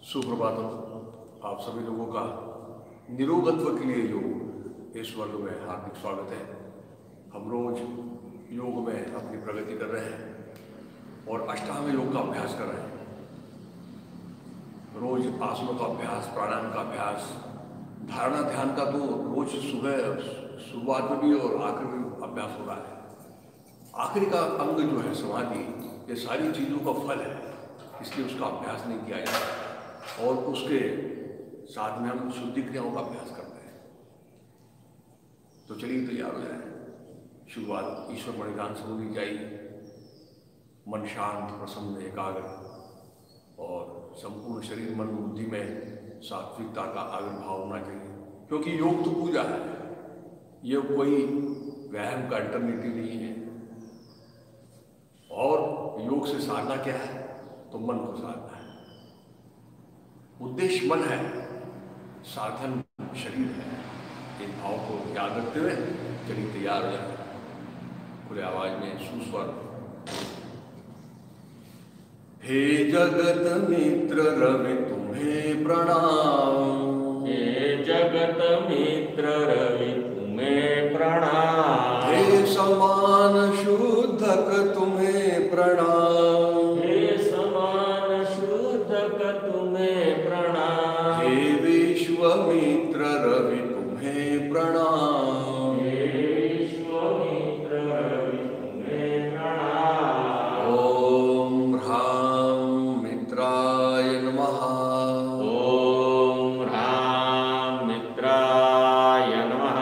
सुप्रभातम। आप सभी लोगों का निरोगत्व के लिए योग इस वर्ग में हार्दिक स्वागत है। हम रोज योग में अपनी प्रगति कर रहे हैं और अष्टांग योग का अभ्यास कर रहे हैं। रोज आसनों का अभ्यास, प्राणायाम का अभ्यास, धारणा ध्यान का तो रोज सुबह शुरुआत में भी और आखिर में अभ्यास हो रहा है। आखिरी का अंग जो है समाधि, ये सारी चीज़ों का फल है, इसलिए उसका अभ्यास नहीं किया जाता और उसके साथ में हम शुद्धि क्रियाओं का अभ्यास करते हैं। तो चलिए तैयार हो जाए। शुरुआत ईश्वर परिधान से होनी चाहिए। मन शांत, प्रसन्न, एकाग्र और संपूर्ण शरीर मन बुद्धि में सात्विकता का आविर्भाव होना चाहिए, क्योंकि योग तो पूजा है। ये कोई व्यायाम का अल्टरनेटिव नहीं है। और योग से साधना क्या है? तो मन को साधना है। उद्देश्य मन है, साधन शरीर है। इन भाव को याद रखते हुए चलिए तैयार हो जाए। खुले आवाज में सुस्वर। हे जगत मित्र रवि तुम्हें प्रणाम। हे जगत मित्र रवि तुम्हें प्रणाम। हे समान शुद्धक तुम्हें प्रणाम। हे समान शुद्धक तुम्हें प्रणाम। हे विश्वमित्र रवि तुम्हें प्रणाम। हे विश्वमित्र रवि तुम्हें प्रणाम। ओम ह्रां मित्राय नमः। ओम ह्रां मित्राय नमः।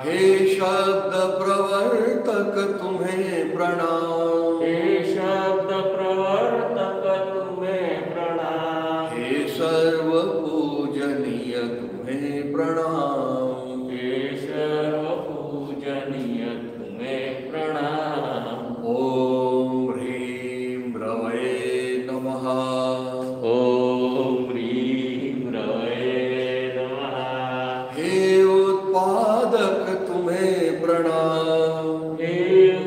हे शब्द प्रवर्तक तुम्हें प्रणाम। हे शब्द प्रवर्तक तुम्हें प्रणाम। हे सर्व पूजनीय तुम्हें प्रणाम। हे सर्व पूजनीय तुम्हें प्रणाम। ओम ह्रीं रवये नमः। ओम ह्रीं रवये नमः। हे उत्पादक तुम्हें प्रणाम। हे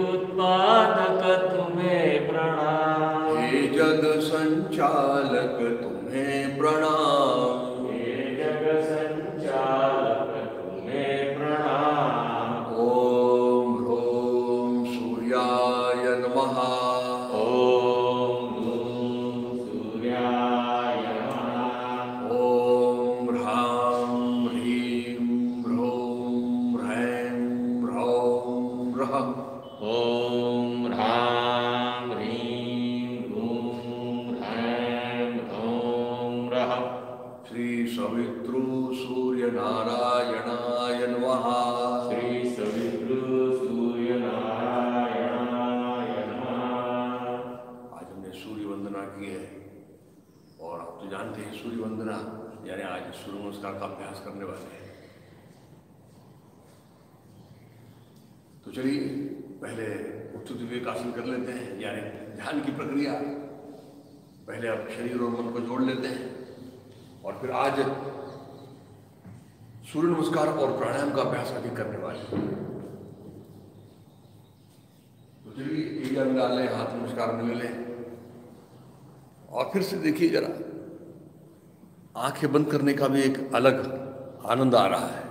उत्पादक तुम्हें प्रणाम। हे जग संचालक तुम्हें प्रणाम। हे जग संचालक तुम्हें प्रणाम। ओम ह्रों सूर्याय नमः। ओम ह्रूं सूर्याय नमः। ओम ह्रां ह्रीं ह्रों ह्रैं ह्रौं ह्रः। ओम ह्रां ह्रीं ह्रूं ह्रैं ह्रौं ह्रः। श्री सवितृ सूर्य नारायणाय नमः। श्री सवितृ सूर्य नारायणाय नमः। आज हमने सूर्य वंदना की है और आप तो जानते हैं सूर्य वंदना यानी आज सूर्य नमस्कार का अभ्यास करने वाले हैं। तो चलिए पहले उत्तुत विवेकासन कर लेते हैं, यानी ध्यान की प्रक्रिया। पहले आप शरीर और मन को जोड़ लेते हैं और फिर आज सूर्य नमस्कार और प्राणायाम का अभ्यास अधिक करने वाले हैं। तो चलिए एक अंग डाल लें, हाथ नमस्कार में ले लें और फिर से देखिए जरा, आंखें बंद करने का भी एक अलग आनंद आ रहा है।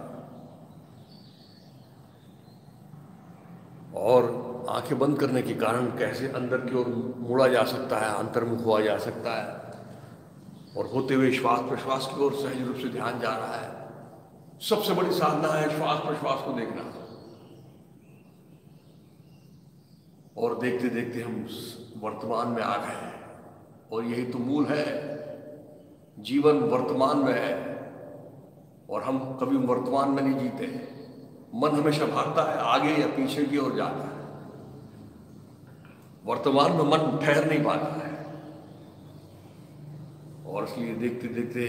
और आंखें बंद करने के कारण कैसे अंदर की ओर मुड़ा जा सकता है, अंतर्मुख हुआ जा सकता है और होते हुए श्वास प्रश्वास की ओर सहज रूप से ध्यान जा रहा है। सबसे बड़ी साधना है श्वास प्रश्वास को देखना। और देखते देखते हम वर्तमान में आ गए हैं और यही तो मूल है। जीवन वर्तमान में है और हम कभी वर्तमान में नहीं जीते। मन हमेशा भागता है आगे या पीछे की ओर जाता है। वर्तमान में मन ठहर नहीं पाता है और इसलिए देखते देखते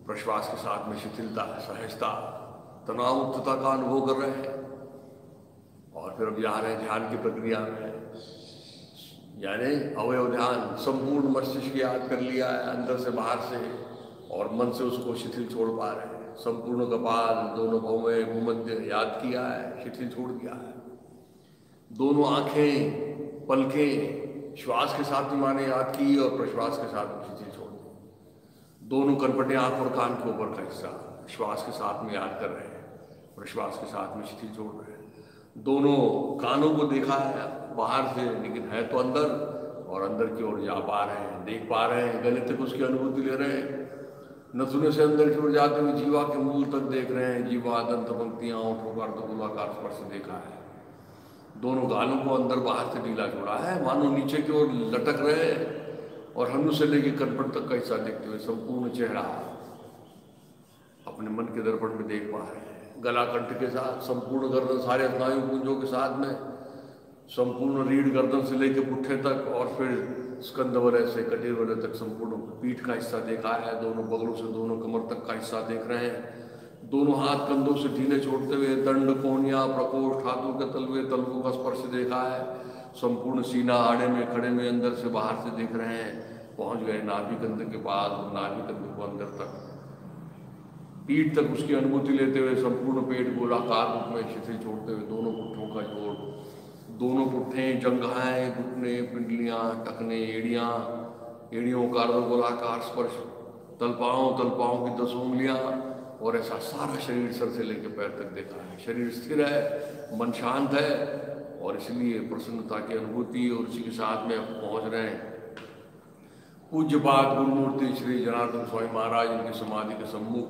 प्रश्वास के साथ में शिथिलता, सहजता, तनाव मुक्तता का अनुभव कर रहे हैं। और फिर अब जा रहे हैं ध्यान की प्रक्रिया में, यानी अवयव ध्यान। संपूर्ण मस्तिष्क याद कर लिया है अंदर से बाहर से और मन से उसको शिथिल छोड़ पा रहे हैं। संपूर्ण कपाल, दोनों भौवें, भूमध्य याद किया है, शिथिल छोड़ दिया है। दोनों आंखें, पलकें श्वास के साथ भी माने याद की और प्रश्वास के साथ भी शिथिल छोड़ दी। दोनों कनपटे आंख और कान के ऊपर का हिस्सा श्वास के साथ में याद कर रहे हैं, प्रश्वास के साथ में शिथिल छोड़ रहे हैं। दोनों कानों को देखा है बाहर से, लेकिन है तो अंदर, और अंदर की ओर जा पा रहे हैं, देख पा रहे हैं, गले तक उसकी अनुभूति ले रहे हैं। नथुने से अंदर की ओर जाते हुए जीवा के मूल तक देख रहे हैं। जीवा, दंत पंक्तियां, ओठों का अर्धगोलाकार स्पर्श देखा है। दोनों गालों को अंदर बाहर से ढीला छोड़ा है, मानो नीचे की ओर लटक रहे हैं, और हनु से लेकर कनपट तक का हिस्सा देखते हुए संपूर्ण चेहरा अपने मन के दर्पण में देख पा रहे हैं। गला कंठ के साथ संपूर्ण गर्दन, सारे स्नायु पुंजों के साथ में संपूर्ण रीढ़ गर्दन से लेकर पुट्ठे तक, और फिर स्कंद वलय से कटेर वलय तक संपूर्ण पीठ का हिस्सा देखा है। दोनों बगलों से दोनों कमर तक का हिस्सा देख रहे हैं। दोनों हाथ कंधों से ढीले छोड़ते हुए दंड, कोहनिया, प्रकोष्ठ, हाथों के तलवे, तलवों का स्पर्श देखा है। संपूर्ण सीना आड़े में, खड़े में, अंदर से बाहर से देख रहे हैं। पहुंच गए नाभि कंध के पास, और नाभि कंध को अंदर तक, पीठ तक उसकी अनुभूति लेते हुए संपूर्ण पेट गोलाकार रूप में शिथिल छोड़ते हुए दोनों पुट्ठों का जोड़, दोनों पुट्ठे, जंघाएं, घुटने, पिंडलियां, टखने, एड़ियों का गोलाकार स्पर्श, तलपाओं की 10 उंगलियां, और ऐसा सारा शरीर सर से लेकर पैर तक देखा है। शरीर स्थिर है, मन शांत है, और इसलिए प्रसन्नता की अनुभूति, और उसी के साथ में अब पहुंच रहे हैं पूज्यपाद गुरुमूर्ति श्री जनार्दन स्वामी महाराज, इनकी समाधि के सम्मुख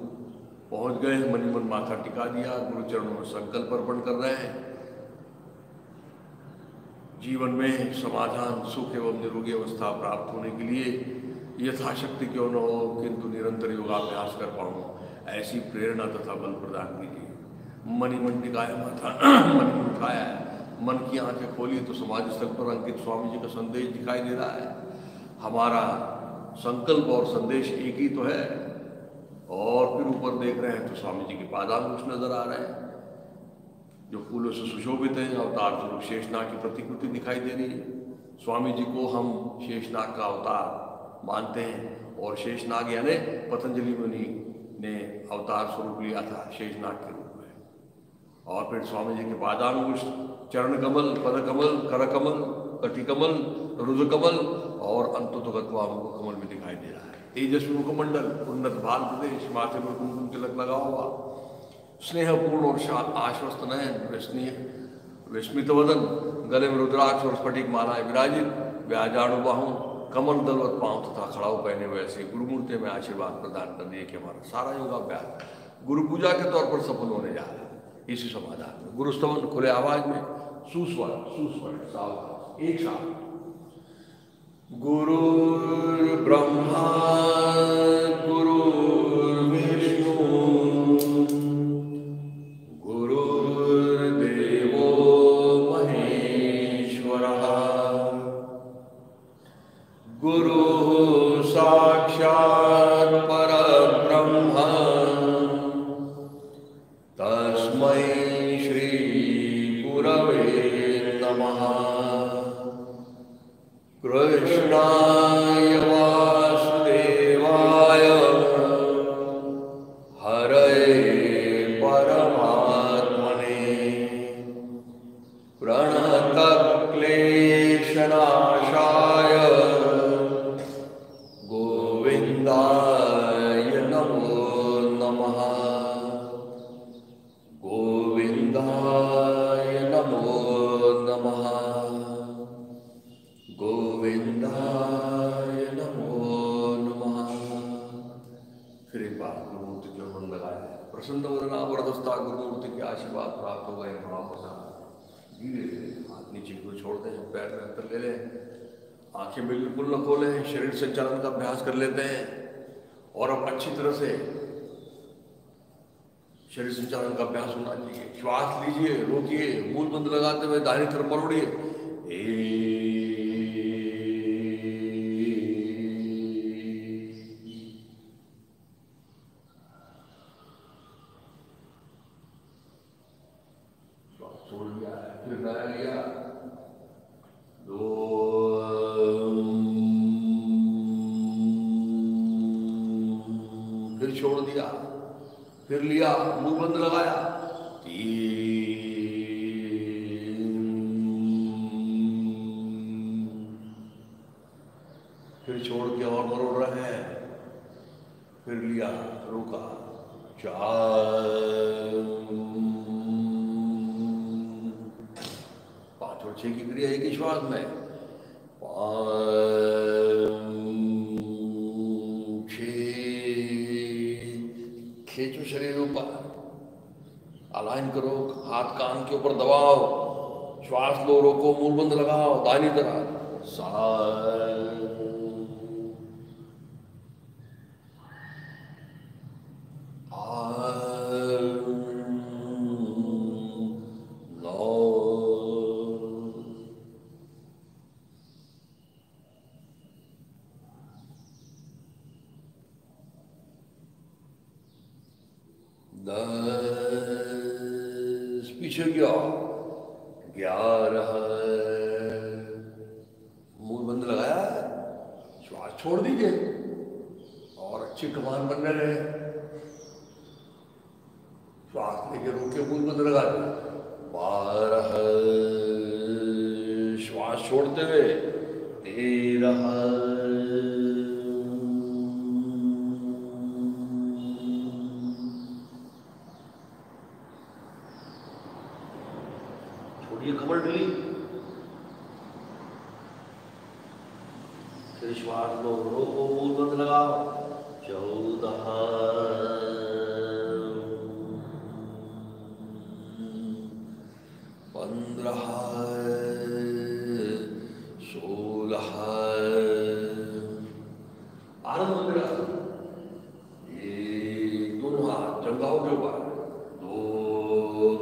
पहुंच गए। मन ही मन माथा टिका दिया, गुरु चरणों में संकल्प अर्पण कर रहे हैं। जीवन में समाधान, सुख एवं निरोगी अवस्था प्राप्त होने के लिए यथाशक्ति क्यों न हो, किंतु निरंतर योगाभ्यास कर पाऊँ, ऐसी प्रेरणा तथा बल प्रदान कीजिए। मन ही मन टिकाया माथा, मन ही मन उठाया है, मन की आंखें खोली तो समाधि स्थल पर अंकित स्वामी जी का संदेश दिखाई दे रहा है। हमारा संकल्प और संदेश एक ही तो है। और फिर ऊपर देख रहे हैं तो स्वामी जी के पादांकुश नजर आ रहे हैं, जो फूलों से सुशोभित हैं। अवतार स्वरूप शेषनाग की प्रतिकृति दिखाई दे रही है। स्वामी जी को हम शेषनाग का अवतार मानते हैं, और शेषनाग यानी पतंजलि मुनि ने अवतार स्वरूप लिया था शेषनाग के रूप में। और फिर स्वामी जी के पादांकुश, चरण कमल, पद कमल, कर कमल, कटी कमल, रुद्र कमल, और अंततोगत्वा मुख कमल में दिखाई दे रहा है। तेजस्वी मुखमंडल, उन्नत भाल प्रदेश, माथे पर कुमकुम तिलक लगा हुआ, स्नेहपूर्ण और आश्वस्त नयन, विस्मित वदन, गले में रुद्राक्ष और स्फटिक मालाएं विराजित, व्याजाणु बाहु, कमल दलवत पांव तथा खड़ाऊ पहने हुए ऐसे गुरुमूर्ति में आशीर्वाद प्रदान कर दिए कि हमारा सारा योगाभ्यास गुरु पूजा के तौर पर सफल होने जा रहा है। इसी समाधान में गुरु स्तवन खुले आवाज में सुस्वर सावधान एक साथ। गुरुर् ब्रह्मा गुरुर्विष्णु गुरुर्देवो महेश्वरः गुरुः साक्षात् परब्रह्म तस्मै श्री गुरवे नमः। कृष्णाय वासुदेवाय हरये परमात्मने प्रणतक्लेशनाशाय गोविन्दाय नमो नमः। गोविन्दाय नमो नमः। गोविंदाय नमो नमः। फिर एक बार गुरुमूर्ति के मन लगाए, प्रसन्न वदना वरदस्ता, गुरुमूर्ति के आशीर्वाद प्राप्त हो गए। धीरे धीरे हाथ नीचे को छोड़ते हैं, पैर में अंतर ले लें, आंखें बिल्कुल न खोलें, शरीर से चलन का अभ्यास कर लेते हैं। और अब अच्छी तरह से शरीर संचालन का अभ्यास होना चाहिए। श्वास लीजिए, रोकिए, मूल बंद लगाते हुए दाहिनी तरफ मरोड़िए। छोड़ दिया, फिर नया लिया, दो, फिर छोड़ दिया, फिर लिया, मुंह बंद लगाया, फिर छोड़ के और मरोड़ रहे हैं, फिर लिया, रोका, 4, 5 और 6 की क्रिया एक ही श्वास में, 5, 6, खींचो शरीर ऊपर, अलाइन करो, हाथ कान के ऊपर दबाओ, श्वास लो, रोको, मूल बंद लगाओ, दाहिनी तरफ, 7, 8, 9, 10, पीछे गया, 11, मूल बंद लगाया, श्वास छोड़ दीजिए और अच्छी कमान बनने रहे, श्वास लेके रोके, मूल बंद लगा दे, 12, श्वास छोड़ते हुए, 13, छोड़िए कमर ढीली, फिर श्वास लो, रोको, मूल बंद लगाओ, 14, 15, 16, आनंद मंदिर, ये दोनों हाथ जंघाओं के ऊपर, तो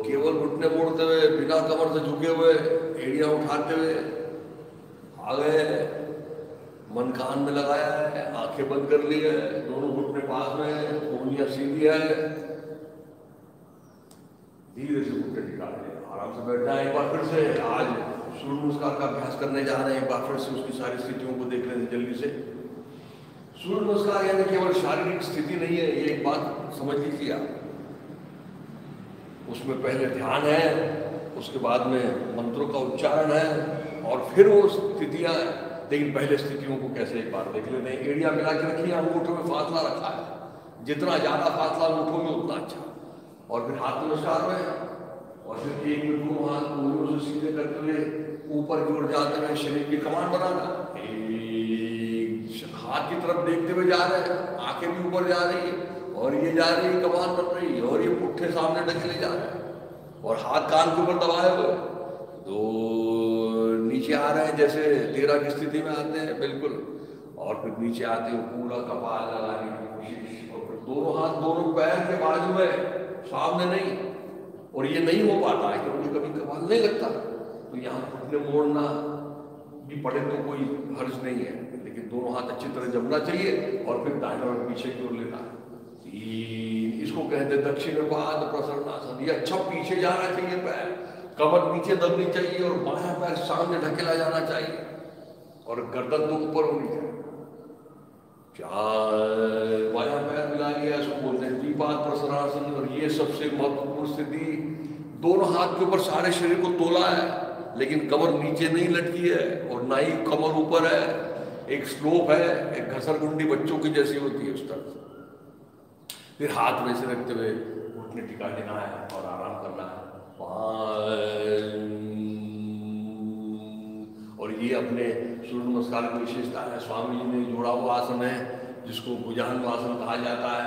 केवल घुटने मोड़ते हुए, बिना कमर से झुके हुए, एड़ियां उठाते हुए आ गए, मन कान में लगाया है, आंखें बंद कर ली है, दोनों घुटने पास में, उंगलियां सीधी है, धीरे से घुटने निकाल दिए, आराम से बैठ जाए। एक बार फिर से आज सूर्य नमस्कार का अभ्यास करने जा रहे हैं, एक बार फिर से उसकी सारी स्थितियों को देख लेते जल्दी से। सूर्य नमस्कार यानी केवल शारीरिक स्थिति नहीं है, ये एक बात समझ लीजिए आप, उसमें पहले ध्यान है, उसके बाद में मंत्रों का उच्चारण है और फिर वो स्थितियां, लेकिन पहले स्थितियों को कैसे एक बार देख लेते हैं। एड़ियां मिला के रखी है, अंगूठों में फासला रखा है, जितना ज्यादा फासला अंगूठों में उतना अच्छा, और फिर हाथ नमस्कार में, और फिर एक में दोनों हाथ उंगलियों से सीधे करते हुए ऊपर की ओर जाते हुए शरीर की कमान बनाना, हाथ की तरफ देखते हुए जा रहे हैं, आंखें भी ऊपर जा रही है और ये जा रही है, कमान बन रही है, और ये पुट्ठे सामने ढकेले जा रहे हैं, और हाथ कान के ऊपर दबाए हुए, तो नीचे आ रहे हैं जैसे 13 की स्थिति में आते हैं बिल्कुल, और फिर नीचे आते हैं पूरा कपाल लगाने की कोशिश, और फिर दोनों हाथ दोनों पैर के बाजू में, सामने नहीं, और ये नहीं हो पाता है क्योंकि कभी कपाल नहीं लगता, तो यहाँ घुटने मोड़ना भी पड़े तो कोई हर्ज नहीं है, लेकिन दोनों हाथ अच्छी तरह जमना चाहिए, और फिर दाहिना और पीछे की ओर लेना। इसको कहते हैं दक्षिण पाद प्रसरणासन, ये अच्छा पीछे जाना चाहिए, पैर कमर नीचे दबनी चाहिए और बायां पैर सामने ढकेला जाना चाहिए, और गर्दन तो ऊपर होनी चाहिए। 4, बायां पैर मिला लिया, इसको बोलते हैं द्विपाद प्रसरणासन, और ये सबसे महत्वपूर्ण स्थिति, दोनों हाथ के ऊपर सारे शरीर को तोला है, लेकिन कमर नीचे नहीं लटकी है और ना ही कमर ऊपर है, एक स्लोप है, एक घसरगुंडी बच्चों की जैसी होती है उस तरह। फिर हाथ में से रखते हुए घुटने टिका देना है और आराम करना है, 5, और ये अपने सूर्य नमस्कार की विशेषता है। स्वामी जी ने जोड़ा हुआ आसन है जिसको भुजंग आसन कहा जाता है,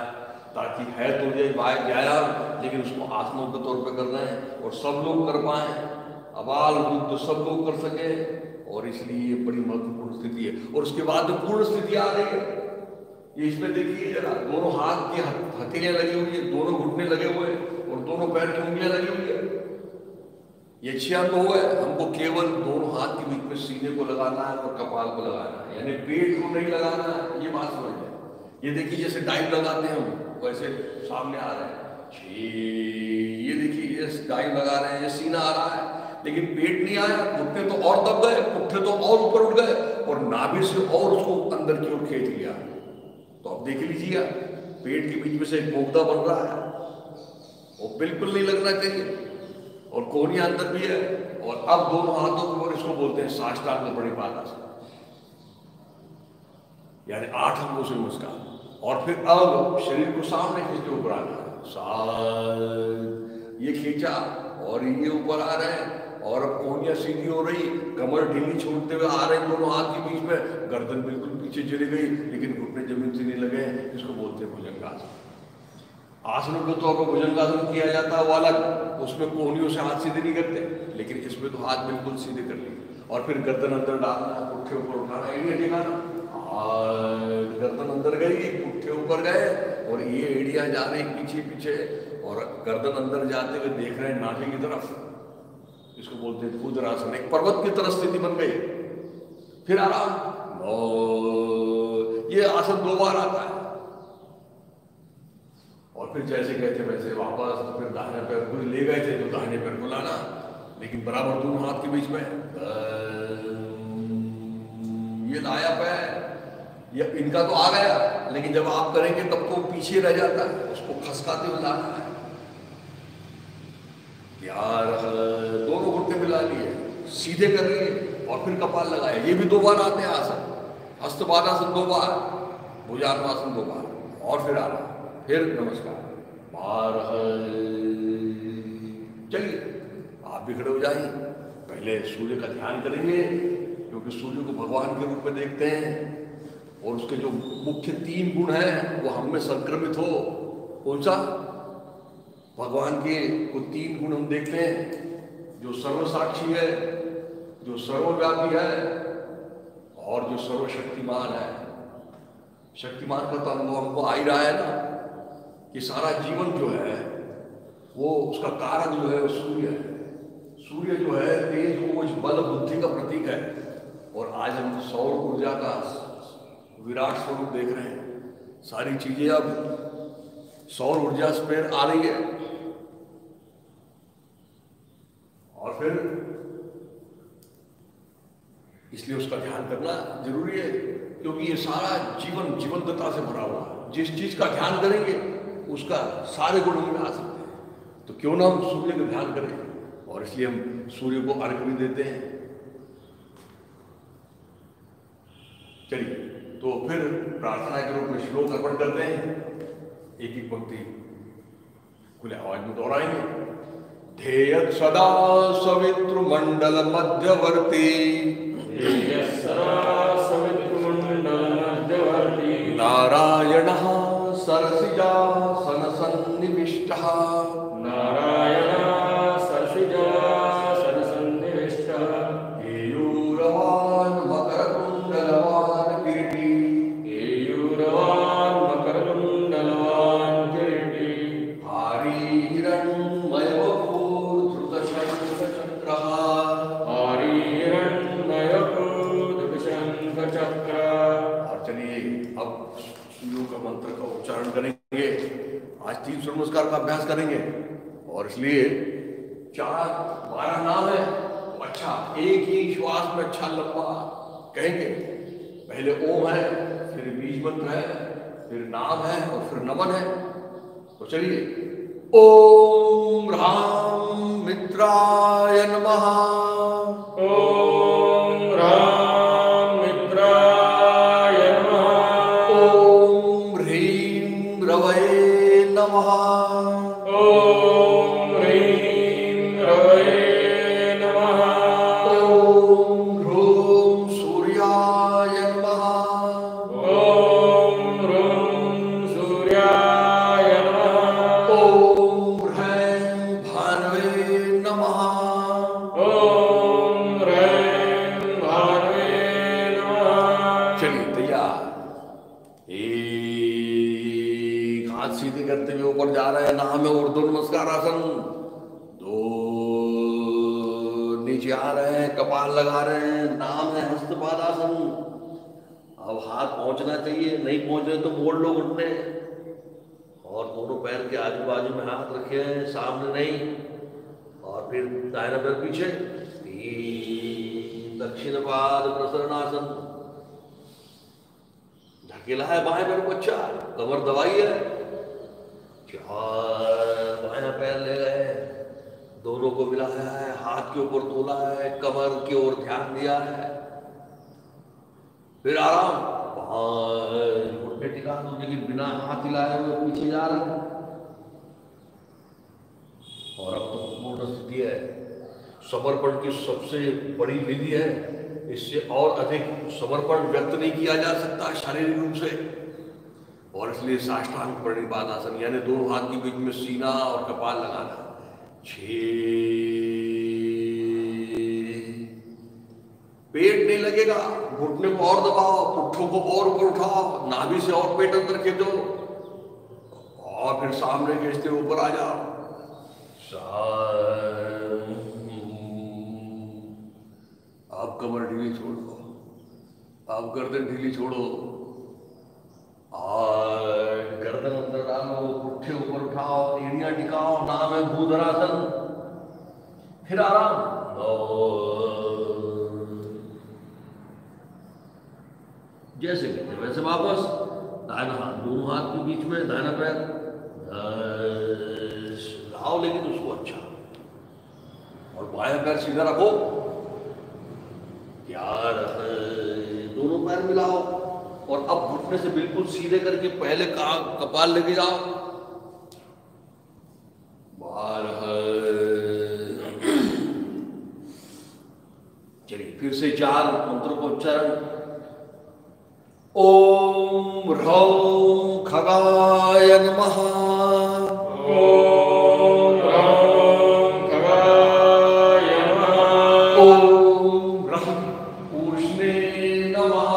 ताकि है तो ये व्यायाम, लेकिन उसको आसनों के तौर पे करना है और सब लोग कर पाए, अबाल वृद्ध तो सब लोग कर सके, और इसलिए ये बड़ी महत्वपूर्ण स्थिति है। और उसके बाद में पूर्ण स्थिति आ रही है, ये इसमें देखिए जरा, दोनों हाथ की हथेलियां लगी हुई है, दोनों घुटने लगे हुए हैं और दोनों पैर की उंगलियां लगी हुई है। ये 6 अंग हो गए, हमको केवल दोनों हाथ के बीच में सीने को लगाना है और कपाल को लगाना है, यानी पेट को नहीं लगाना है, ये बात समझ लें। ये देखिए जैसे डाइव लगाते हैं हम, वैसे सामने आ रहे हैं, 6, ये देखिए ये डाइव लगा रहे हैं, ये सीना आ रहा है, लेकिन पेट नहीं आया, घुटने तो और दब गए, पुट्ठे तो और ऊपर उठ गए, और नाभि से और उसको अंदर की ओर खींच लिया। तो अब देख लीजिए, पेट के बीच में से एक बोगदा बन रहा है, वो बिल्कुल नहीं लगना चाहिए, और कोहनिया अंदर भी है, और अब दोनों हाथों के ऊपर, इसको बोलते हैं साष्टांग प्रणिपात आसन, यानी 8 अंगों से नमस्कार। और फिर अब शरीर को सामने खींच के ऊपर आना, ये खींचा और ये ऊपर आ रहे हैं, और अब कोहनियां सीधी हो रही, कमर ढीली छोड़ते हुए आ रहे हैं दोनों हाथ के बीच में, गर्दन बिल्कुल पीछे चली गई लेकिन घुटने जमीन से नहीं लगे, इसको बोलते हैं भुजंगासन। आसनों के तौर पर भुजंगासन किया जाता है वो अलग, उसमें कोहनियों से हाथ सीधे नहीं करते, लेकिन इसमें तो हाथ बिल्कुल सीधे कर लिए और फिर गर्दन अंदर डालना, पुट्ठे ऊपर उठाना, एड़ियां टिकाना, गर्दन अंदर गई, पुट्ठे ऊपर गए और ये एड़ियां जा रही पीछे पीछे और गर्दन अंदर जाते हुए देख रहे हैं नाभि की तरफ, इसको बोलते हैं भुजंगासन। एक पर्वत की तरह स्थिति बन गई। फिर आराम, ये आसन 2 बार आता है और फिर जैसे कहते वैसे वापस, तो फिर दाहिने पैर को ले गए थे तो दाहिने पैर को लाना, लेकिन बराबर दोनों हाथ के बीच में, ये लाया पैर, ये इनका तो आ गया, लेकिन जब आप करेंगे तब तो पीछे रह जाता है, उसको खसकाते हुए लाना है यार। दोनों घुटने मिला लिए, सीधे कर लिए और फिर कपाल लगाए, ये भी 2 बार आते हैं आसन। हस्तपादासन 2 बार, भुजंगासन 2 बार और फिर आना, फिर नमस्कार, चलिए आप भी खड़े हो जाइए। पहले सूर्य का ध्यान करेंगे क्योंकि सूर्य को भगवान के रूप में देखते हैं और उसके जो मुख्य 3 गुण हैं वो हम में संक्रमित हो। कौन सा? भगवान के वो 3 गुण हम देखते हैं, जो सर्वसाक्षी है, जो सर्वव्यापी है और जो सर्वशक्तिमान है। शक्तिमान का तो अनुभव हमको आ ही रहा है ना, कि सारा जीवन जो है वो उसका कारक जो है वो सूर्य है। सूर्य जो है तेज ओज बल बुद्धि का प्रतीक है और आज हम सौर ऊर्जा का विराट स्वरूप देख रहे हैं। सारी चीजें अब सौर ऊर्जा पे आ रही है और फिर इसलिए उसका ध्यान करना जरूरी है, क्योंकि ये सारा जीवन जीवंतता से भरा हुआ है। जिस चीज का ध्यान करेंगे उसका सारे गुण में आ सकते हैं। तो क्यों ना हम सूर्य का ध्यान करें, और इसलिए हम सूर्य को अर्घ्य भी देते हैं। चलिए तो फिर प्रार्थना के रूप में श्लोक अर्पण करते हैं। एक एक पंक्ति खुले आवाज में दोहराएंगे। ध्येय सदा सवितृ मंडल मध्यवर्ती, नारायणः सरसिजासन सन्निविष्टः, नारायणः सरसिजासन सन्निविष्टः, केयूरवान् मकरकुण्डलवान् किरीटी, केयूरवान् मकरकुण्डलवान् किरीटी, भारी हिरण्मयवपुर्धृतशङ्खचक्रः, भारी हिरण्मयवपुर्धृतशङ्खचक्रः। और चलिए अब सूर्य का मंत्र का उच्चारण करेंगे। आज 300 नमस्कार का अभ्यास करेंगे और इसलिए 12 नाम है तो अच्छा एक ही श्वास में अच्छा लंबा कहेंगे। पहले ओम है, फिर बीज मंत्र है, फिर नाम है और फिर नमन है। तो चलिए ओम राम मित्राय नमः, ओम राम मित्राय नमः, ओम ह्रीं रवये नमः, ओम ह्रीं रवये नमः, ओम ह्रूं सूर्याय नमः, ओम ह्रूं सूर्याय नमः, ओम ह्रैं भानवे नमः, ओम ह्रैं भानवे नमः। चलिए तैयार। एक हाथ सीधे करते हुए ऊपर जा रहे हैं, नाम है ऊर्ध्व नमस्कार आसन। 2 नीचे आ रहे हैं, कपाल लगा रहे हैं, नाम है हस्तपादासन। अब हाथ पहुंचना चाहिए, नहीं पहुंचे तो मोड़ लो घुटने और दोनों पैर के आजू बाजू में हाथ रखे हैं, सामने नहीं। और फिर दाहिना पैर पीछे, 3 दक्षिण पाद प्रसरणासन। धकेला है बाएं पैर को, अच्छा कमर दबाई है, 4 बायां पैर ले गए, दोनों को मिलाया है, हाथ के ऊपर तोला है, कमर की ओर ध्यान दिया है। फिर आराम, घुटने टिका टिका दो, लेकिन बिना हाथ हिलाए हुए पीछे जा रहे हैं। और अब तो पूर्ण स्थिति है, समर्पण की सबसे बड़ी विधि है, इससे और अधिक समर्पण व्यक्त नहीं किया जा सकता शारीरिक रूप से। और इसलिए साष्टांग प्रणिपातासन यानी दोनों हाथ के बीच में सीना और कपाल लगाना। 6 पेट नहीं लगेगा, घुटने को और दबाओ, पुट्ठों को और ऊपर उठाओ, नाभि से और पेट अंदर खींचो और फिर सामने खींचते ऊपर आ जाओ। अब कमर ढीली छोड़ दो, अब गर्दन ढीली छोड़ो और गर्दन अंदर डालो, पुट्ठे ऊपर उठाओ, एड़ियां टिकाओ, नाम है भूधरासन। फिर आराम, जैसे कहते वैसे वापस दाहिना हाथ दोनों हाथ के बीच में, दाहिना पैर लाओ, लेकिन उसको अच्छा, और बायां पैर सीधा रखो, यार दोनों पैर मिलाओ और अब घुटने से बिल्कुल सीधे करके पहले कपाल लेके जाओ। चलिए फिर से 4 मंत्रों को उच्चारण। ओम ह्रौं खगाय नमः। ओम ह्रौं खगाय नमः। ओम ह्रं ऊष्णे नमः।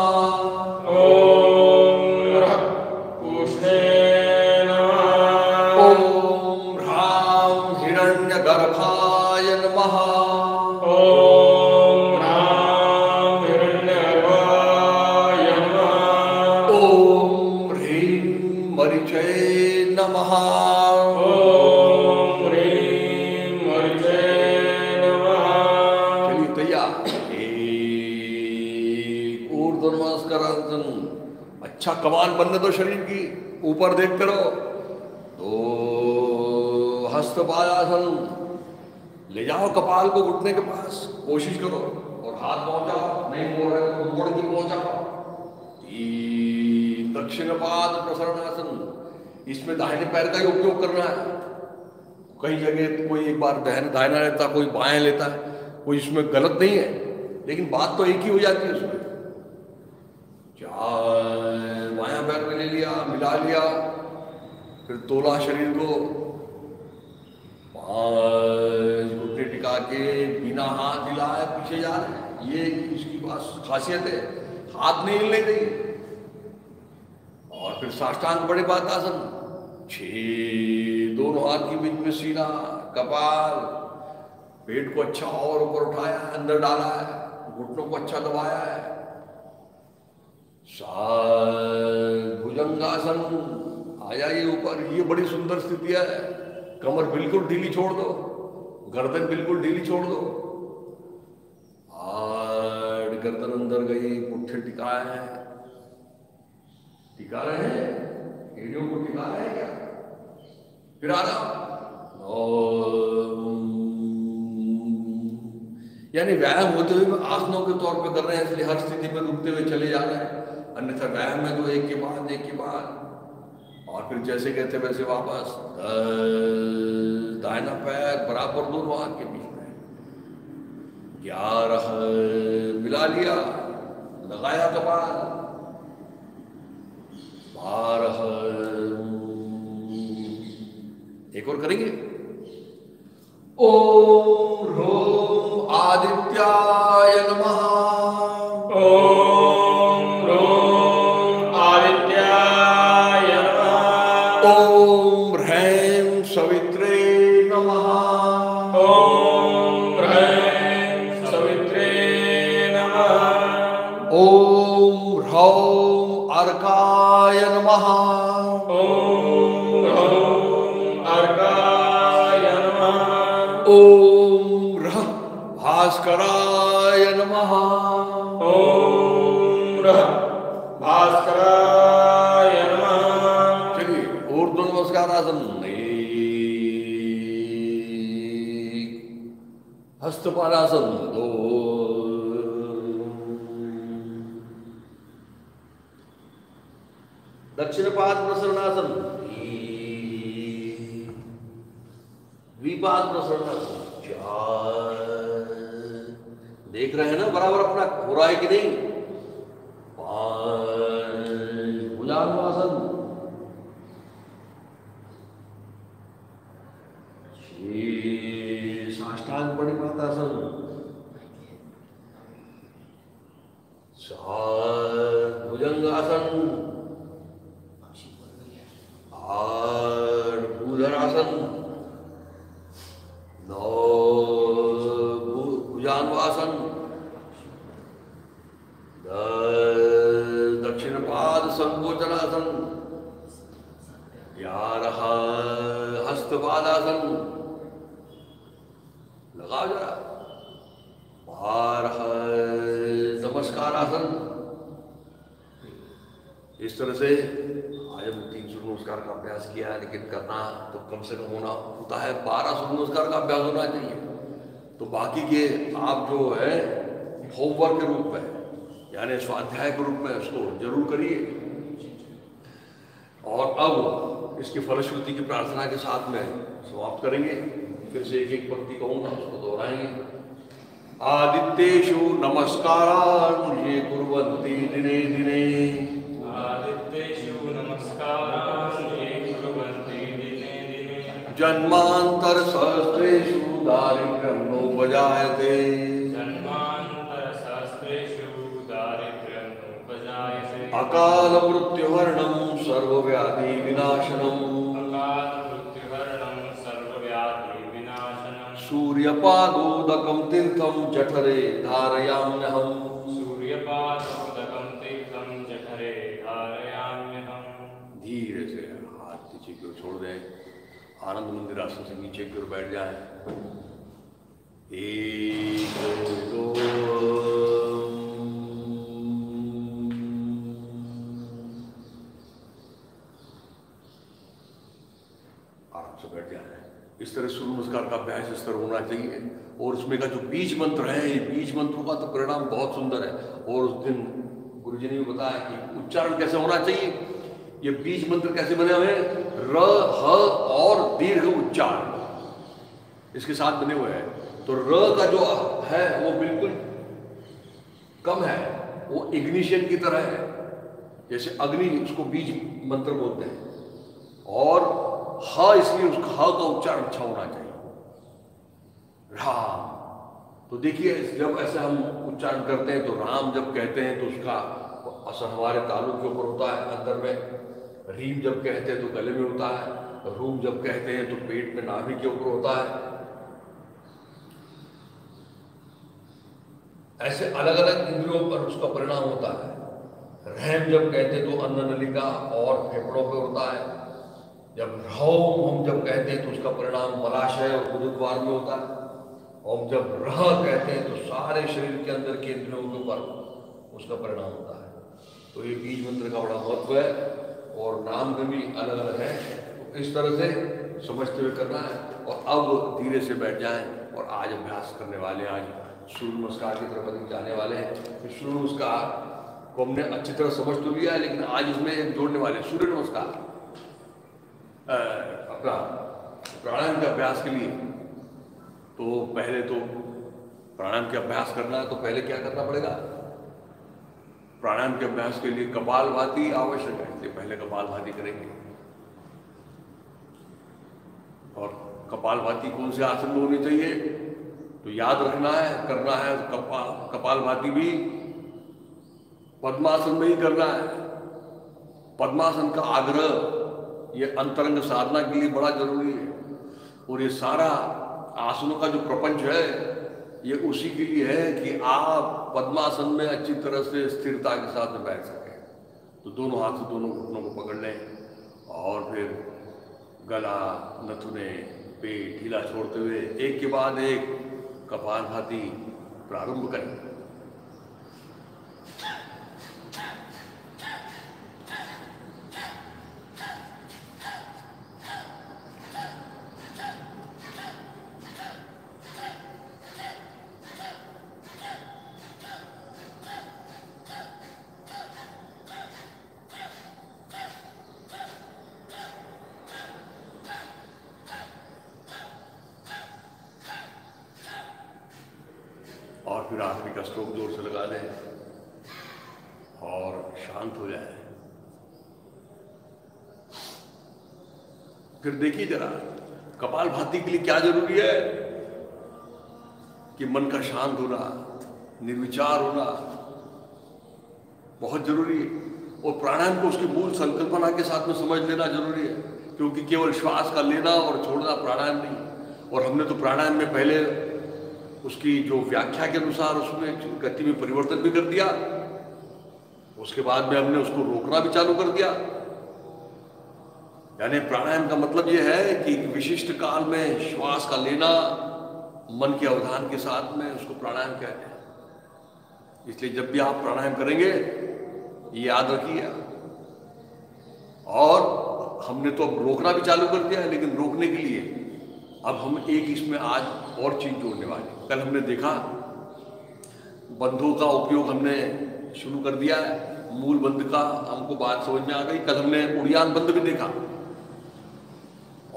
ओम ह्रं ऊष्णे नमः। ओम ह्रां हिरण्यगर्भाय नमः। ओम ह्रां हिरण्यगर्भाय नमः। ओम ह्रीं मरीचये नमः। ओम ह्रीं मरीचये नमः। चलिए तैयार। ऊर्ध्व नमस्कारासन, अच्छा कमान बनने दो शरीर की, ऊपर देखते रहो। तो हस्तपादासन, ले जाओ कपाल को घुटने के पास, कोशिश करो और हाथ पहुंचाओ, नहीं मोड़ रहे तो मोड़ के पहुंचाओ। दक्षिण पाद प्रसरणासन, इसमें दाहिने पैर का ही उपयोग करना है। कई जगह कोई एक बार दाहिना लेता, कोई बाएं लेता है, कोई इसमें गलत नहीं है, लेकिन बात तो एक ही हो जाती है उसमें। बायां पैर में ले लिया, मिला लिया, फिर तोला शरीर को, 5 घुटने टिका के बिना हाथ हिलाए पीछे जा रहे हैं। ये इसकी बात खासियत है, हाथ नहीं हिलने देंगे। और फिर साष्टांग प्रणिपातासन, 6 दोनों हाथ के बीच में सीना, कपाल, पेट को अच्छा और ऊपर उठाया है, अंदर डाला है, घुटनों को अच्छा दबाया है। 7 भुजंगासन, आ जाइए ऊपर। ये बड़ी सुंदर स्थिति है, कमर बिल्कुल ढीली छोड़ दो, गर्दन बिल्कुल ढीली छोड़ दो, और गर्दन अंदर गई, पुट्ठे टिकाए हैं, टिका रहे हैं, एड़ियों को टिका रहे हैं क्या? फिर आराम, यानी व्यायाम होते हुए आसनों के तौर पे कर रहे हैं, इसलिए हर स्थिति में रुकते हुए चले जा रहे हैं। अन्यथा व्यायाम में तो एक के बाद, और फिर जैसे कहते वैसे वापस। दाहिना पैर बराबर दोनों हाथ के बीच में, 11 मिला लिया, लगाया कपाल, 12 एक और करेंगे। ओम ह्रौं आदित्याय नमः। ओम ह्रौं आदित्याय नमः। ओम ह्रैं सवित्रे नमः। ओम ह्रैं सवित्रे नमः। ओम ह्रौं अर्काय नमः। ओम ह्रौं अर्काय नमः। ओम ह्रं भास्कराय नमः। ओम ह्रं भास्कराय नमः। चलिए ऊर्ध्व नमस्कारासन, हस्तपादासन 2, दक्षिण पाद प्रसरणासन, द्विपाद प्रसरणासन, 4। देख रहे हैं ना बराबर अपना हो रहा है कि नहीं? 5 भुजंगासन, 6 साष्टांग प्रणिपातासन, 7 भुजंगासन, 8 भूधरासन, 9 भुजान्वासन, 10 दक्षिण पाद संकोचनासन, 11 हस्तपादासन, लगाओ जरा, 12 नमस्कारासन। इस तरह से आज हम 3 सूर्य नमस्कार का अभ्यास किया है, लेकिन करना तो कम से कम होता है 12 सूर्य नमस्कार का अभ्यास होना चाहिए। तो बाकी के आप जो है होमवर्क के रूप में यानी स्वाध्याय के रूप में उसको जरूर करिए। और अब इसकी फलश्रुति की प्रार्थना के साथ में समाप्त करेंगे। फिर से एक एक पंक्ति कहूँगा, उसको दोहराएंगे। आदित्येषु नमस्कारान् ये कुर्वन्ति दिने दिने, आदित्येषु नमस्कारान् ये कुर्वन्ति दिने दिने, जन्मांतर सहस्रेषु दारिद्र्यं नोपजायते, जन्मांतर सहस्रेषु दारिद्र्यं नोपजायते, अकाल मृत्युहरणं सर्वव्याधि विनाशनम्, अकाल मृत्युहरणं सर्वव्याधि विनाशनम्, सूर्यपादोदकं तीर्थं जठरे धारयाम्यहम्, सूर्यपादोदकं तीर्थं जठरे धारयाम्यहम्। धीरे से हाथ नीचे की ओर छोड़ दें, आनंद मंदिर आसन से नीचे की ओर बैठ जाएं। 1 2 आराम से बैठ जाएं। इस तरह सूर्य नमस्कार का अभ्यास इस तरह होना चाहिए। और उसमें का जो बीज मंत्र है, ये बीज मंत्रों का तो परिणाम बहुत सुंदर है। और उस दिन गुरुजी ने भी बताया कि उच्चारण कैसे होना चाहिए। ये बीज मंत्र कैसे बने हुए हैं? र, ह और दीर्घ उच्चारण इसके साथ बने हुए हैं। तो र का जो है वो बिल्कुल कम है, वो इग्निशन की तरह है, जैसे अग्नि, उसको बीज मंत्र बोलते हैं। और ह इसलिए उसका ह का उच्चारण अच्छा होना चाहिए, राम। तो देखिए जब ऐसे हम उच्चारण करते हैं तो राम जब कहते हैं तो उसका असर हमारे तालु के ऊपर होता है, अंदर में। रीम जब कहते हैं तो गले में होता है। रूम जब कहते हैं तो पेट में, नाभि के ऊपर होता है। ऐसे अलग अलग इंद्रियों पर उसका परिणाम होता है। रहम जब कहते हैं तो अन्न नलिका और फेफड़ों पर होता है। जब रौम हम जब कहते हैं तो उसका परिणाम मलाशय और गुरुद्वार में होता है। और जब रह कहते हैं तो सारे शरीर के अंदर के इंद्रियों के ऊपर उसका परिणाम होता है। तो ये बीज मंत्र का बड़ा महत्व है और नाम भी अलग अलग है। तो इस तरह से समझते हुए करना है। और अब धीरे से बैठ जाएं और आज अभ्यास करने वाले हैं। आज सूर्य नमस्कार की तरफ अधिक जाने वाले हैं। तो सूर्य नमस्कार को हमने अच्छी तरह समझ तो लिया है, लेकिन आज इसमें जोड़ने वाले सूर्य नमस्कार अपना प्राणायाम के अभ्यास के लिए। तो पहले तो प्राणायाम के अभ्यास करना है तो पहले क्या करना पड़ेगा? प्राणायाम के अभ्यास के लिए कपालभाति आवश्यक है, इसलिए पहले कपालभाति करेंगे। और कपालभाति कौन से आसन में होनी चाहिए तो याद रखना है, करना है। कपालभाति भी पद्मासन में ही करना है। पद्मासन का आग्रह ये अंतरंग साधना के लिए बड़ा जरूरी है। और ये सारा आसनों का जो प्रपंच है ये उसी के लिए है कि आप पद्मासन में अच्छी तरह से स्थिरता के साथ में बैठ सकें। तो दोनों हाथ से दोनों घुटनों को पकड़ लें और फिर गला, नथुने, पेट ढीला छोड़ते हुए एक के बाद एक कपालभाति प्रारंभ करें। फिर आखिरी का स्ट्रोक जोर से लगा दें और शांत हो जाए। फिर देखिए जरा कपालभाति के लिए क्या जरूरी है कि मन का शांत होना, निर्विचार होना बहुत जरूरी है। और प्राणायाम को उसकी मूल संकल्पना के साथ में समझ लेना जरूरी है, क्योंकि केवल श्वास का लेना और छोड़ना प्राणायाम नहीं। और हमने तो प्राणायाम में पहले उसकी जो व्याख्या के अनुसार उसमें गति में परिवर्तन भी कर दिया, उसके बाद में हमने उसको रोकना भी चालू कर दिया। यानी प्राणायाम का मतलब यह है कि विशिष्ट काल में श्वास का लेना मन के अवधान के साथ में, उसको प्राणायाम कहते हैं। इसलिए जब भी आप प्राणायाम करेंगे ये याद रखिए। और हमने तो अब रोकना भी चालू कर दिया है, लेकिन रोकने के लिए अब हम एक इसमें आज और चीज जोड़ने वाले। कल हमने देखा बंधों का उपयोग हमने शुरू कर दिया है, मूल बंध का हमको बात समझ में आ गई। कल हमने उड़ियान बंध भी देखा,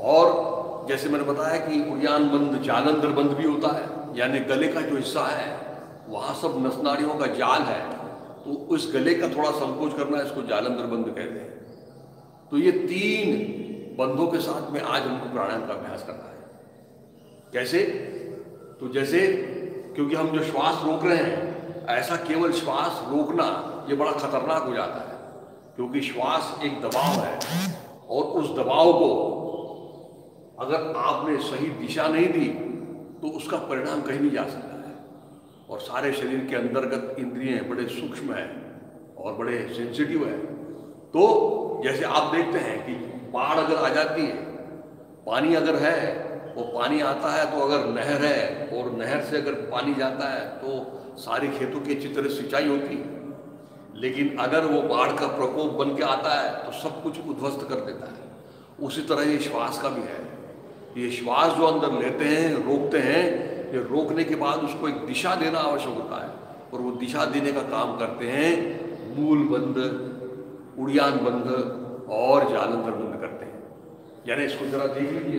और जैसे मैंने बताया कि उड़ियान बंध जालंधर बंध भी होता है, यानी गले का जो हिस्सा है वहां सब नस नाड़ियों का जाल है, तो उस गले का थोड़ा संकोच करना, इसको जालंधर बंध कहते हैं। तो ये 3 बंधों के साथ में आज हमको प्राणायाम का अभ्यास करना है। कैसे? तो जैसे, क्योंकि हम जो श्वास रोक रहे हैं, ऐसा केवल श्वास रोकना ये बड़ा खतरनाक हो जाता है, क्योंकि श्वास एक दबाव है, और उस दबाव को अगर आपने सही दिशा नहीं दी तो उसका परिणाम कहीं भी जा सकता है। और सारे शरीर के अंतर्गत इंद्रियां बड़े सूक्ष्म है और बड़े सेंसिटिव है। तो जैसे आप देखते हैं कि बाढ़ अगर आ जाती है, पानी अगर है, वो पानी आता है तो अगर नहर है और नहर से अगर पानी जाता है तो सारे खेतों की अच्छी तरह सिंचाई होती है। लेकिन अगर वो बाढ़ का प्रकोप बन के आता है तो सब कुछ उद्ध्वस्त कर देता है। उसी तरह ये श्वास का भी है। ये श्वास जो अंदर लेते हैं, रोकते हैं, ये रोकने के बाद उसको एक दिशा देना आवश्यक होता है, और वो दिशा देने का काम करते हैं मूल बंध, उड़ियान बंध और जालंधर बंध करते हैं। यानी इसको जरा देख लीजिए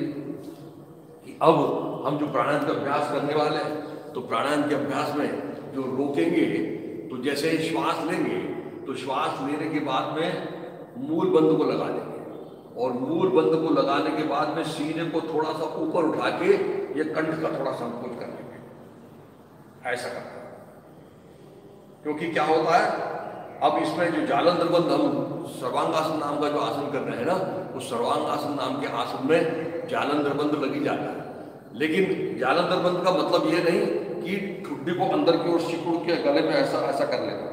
कि अब हम जो प्राणायाम का अभ्यास करने वाले हैं, तो प्राणायाम के अभ्यास में जो रोकेंगे, तो जैसे श्वास लेंगे तो श्वास लेने के बाद में मूल बंध को लगा देंगे, और मूल बंध को लगाने के बाद में सीने को थोड़ा सा ऊपर उठा के ये कंठ का थोड़ा संकोच कर लेंगे, ऐसा करते हैं। क्योंकि क्या होता है, अब इसमें जो जालंधर बंध, हम सर्वांगासन नाम का जो आसन कर रहे हैं ना, उस सर्वांगासन नाम के आसन में जालंधर बंध लगी जाता है। लेकिन जालंधर बंध का मतलब ये नहीं कि ठुड्डी को अंदर की ओर सिकुड़ के गले में ऐसा ऐसा कर लेना,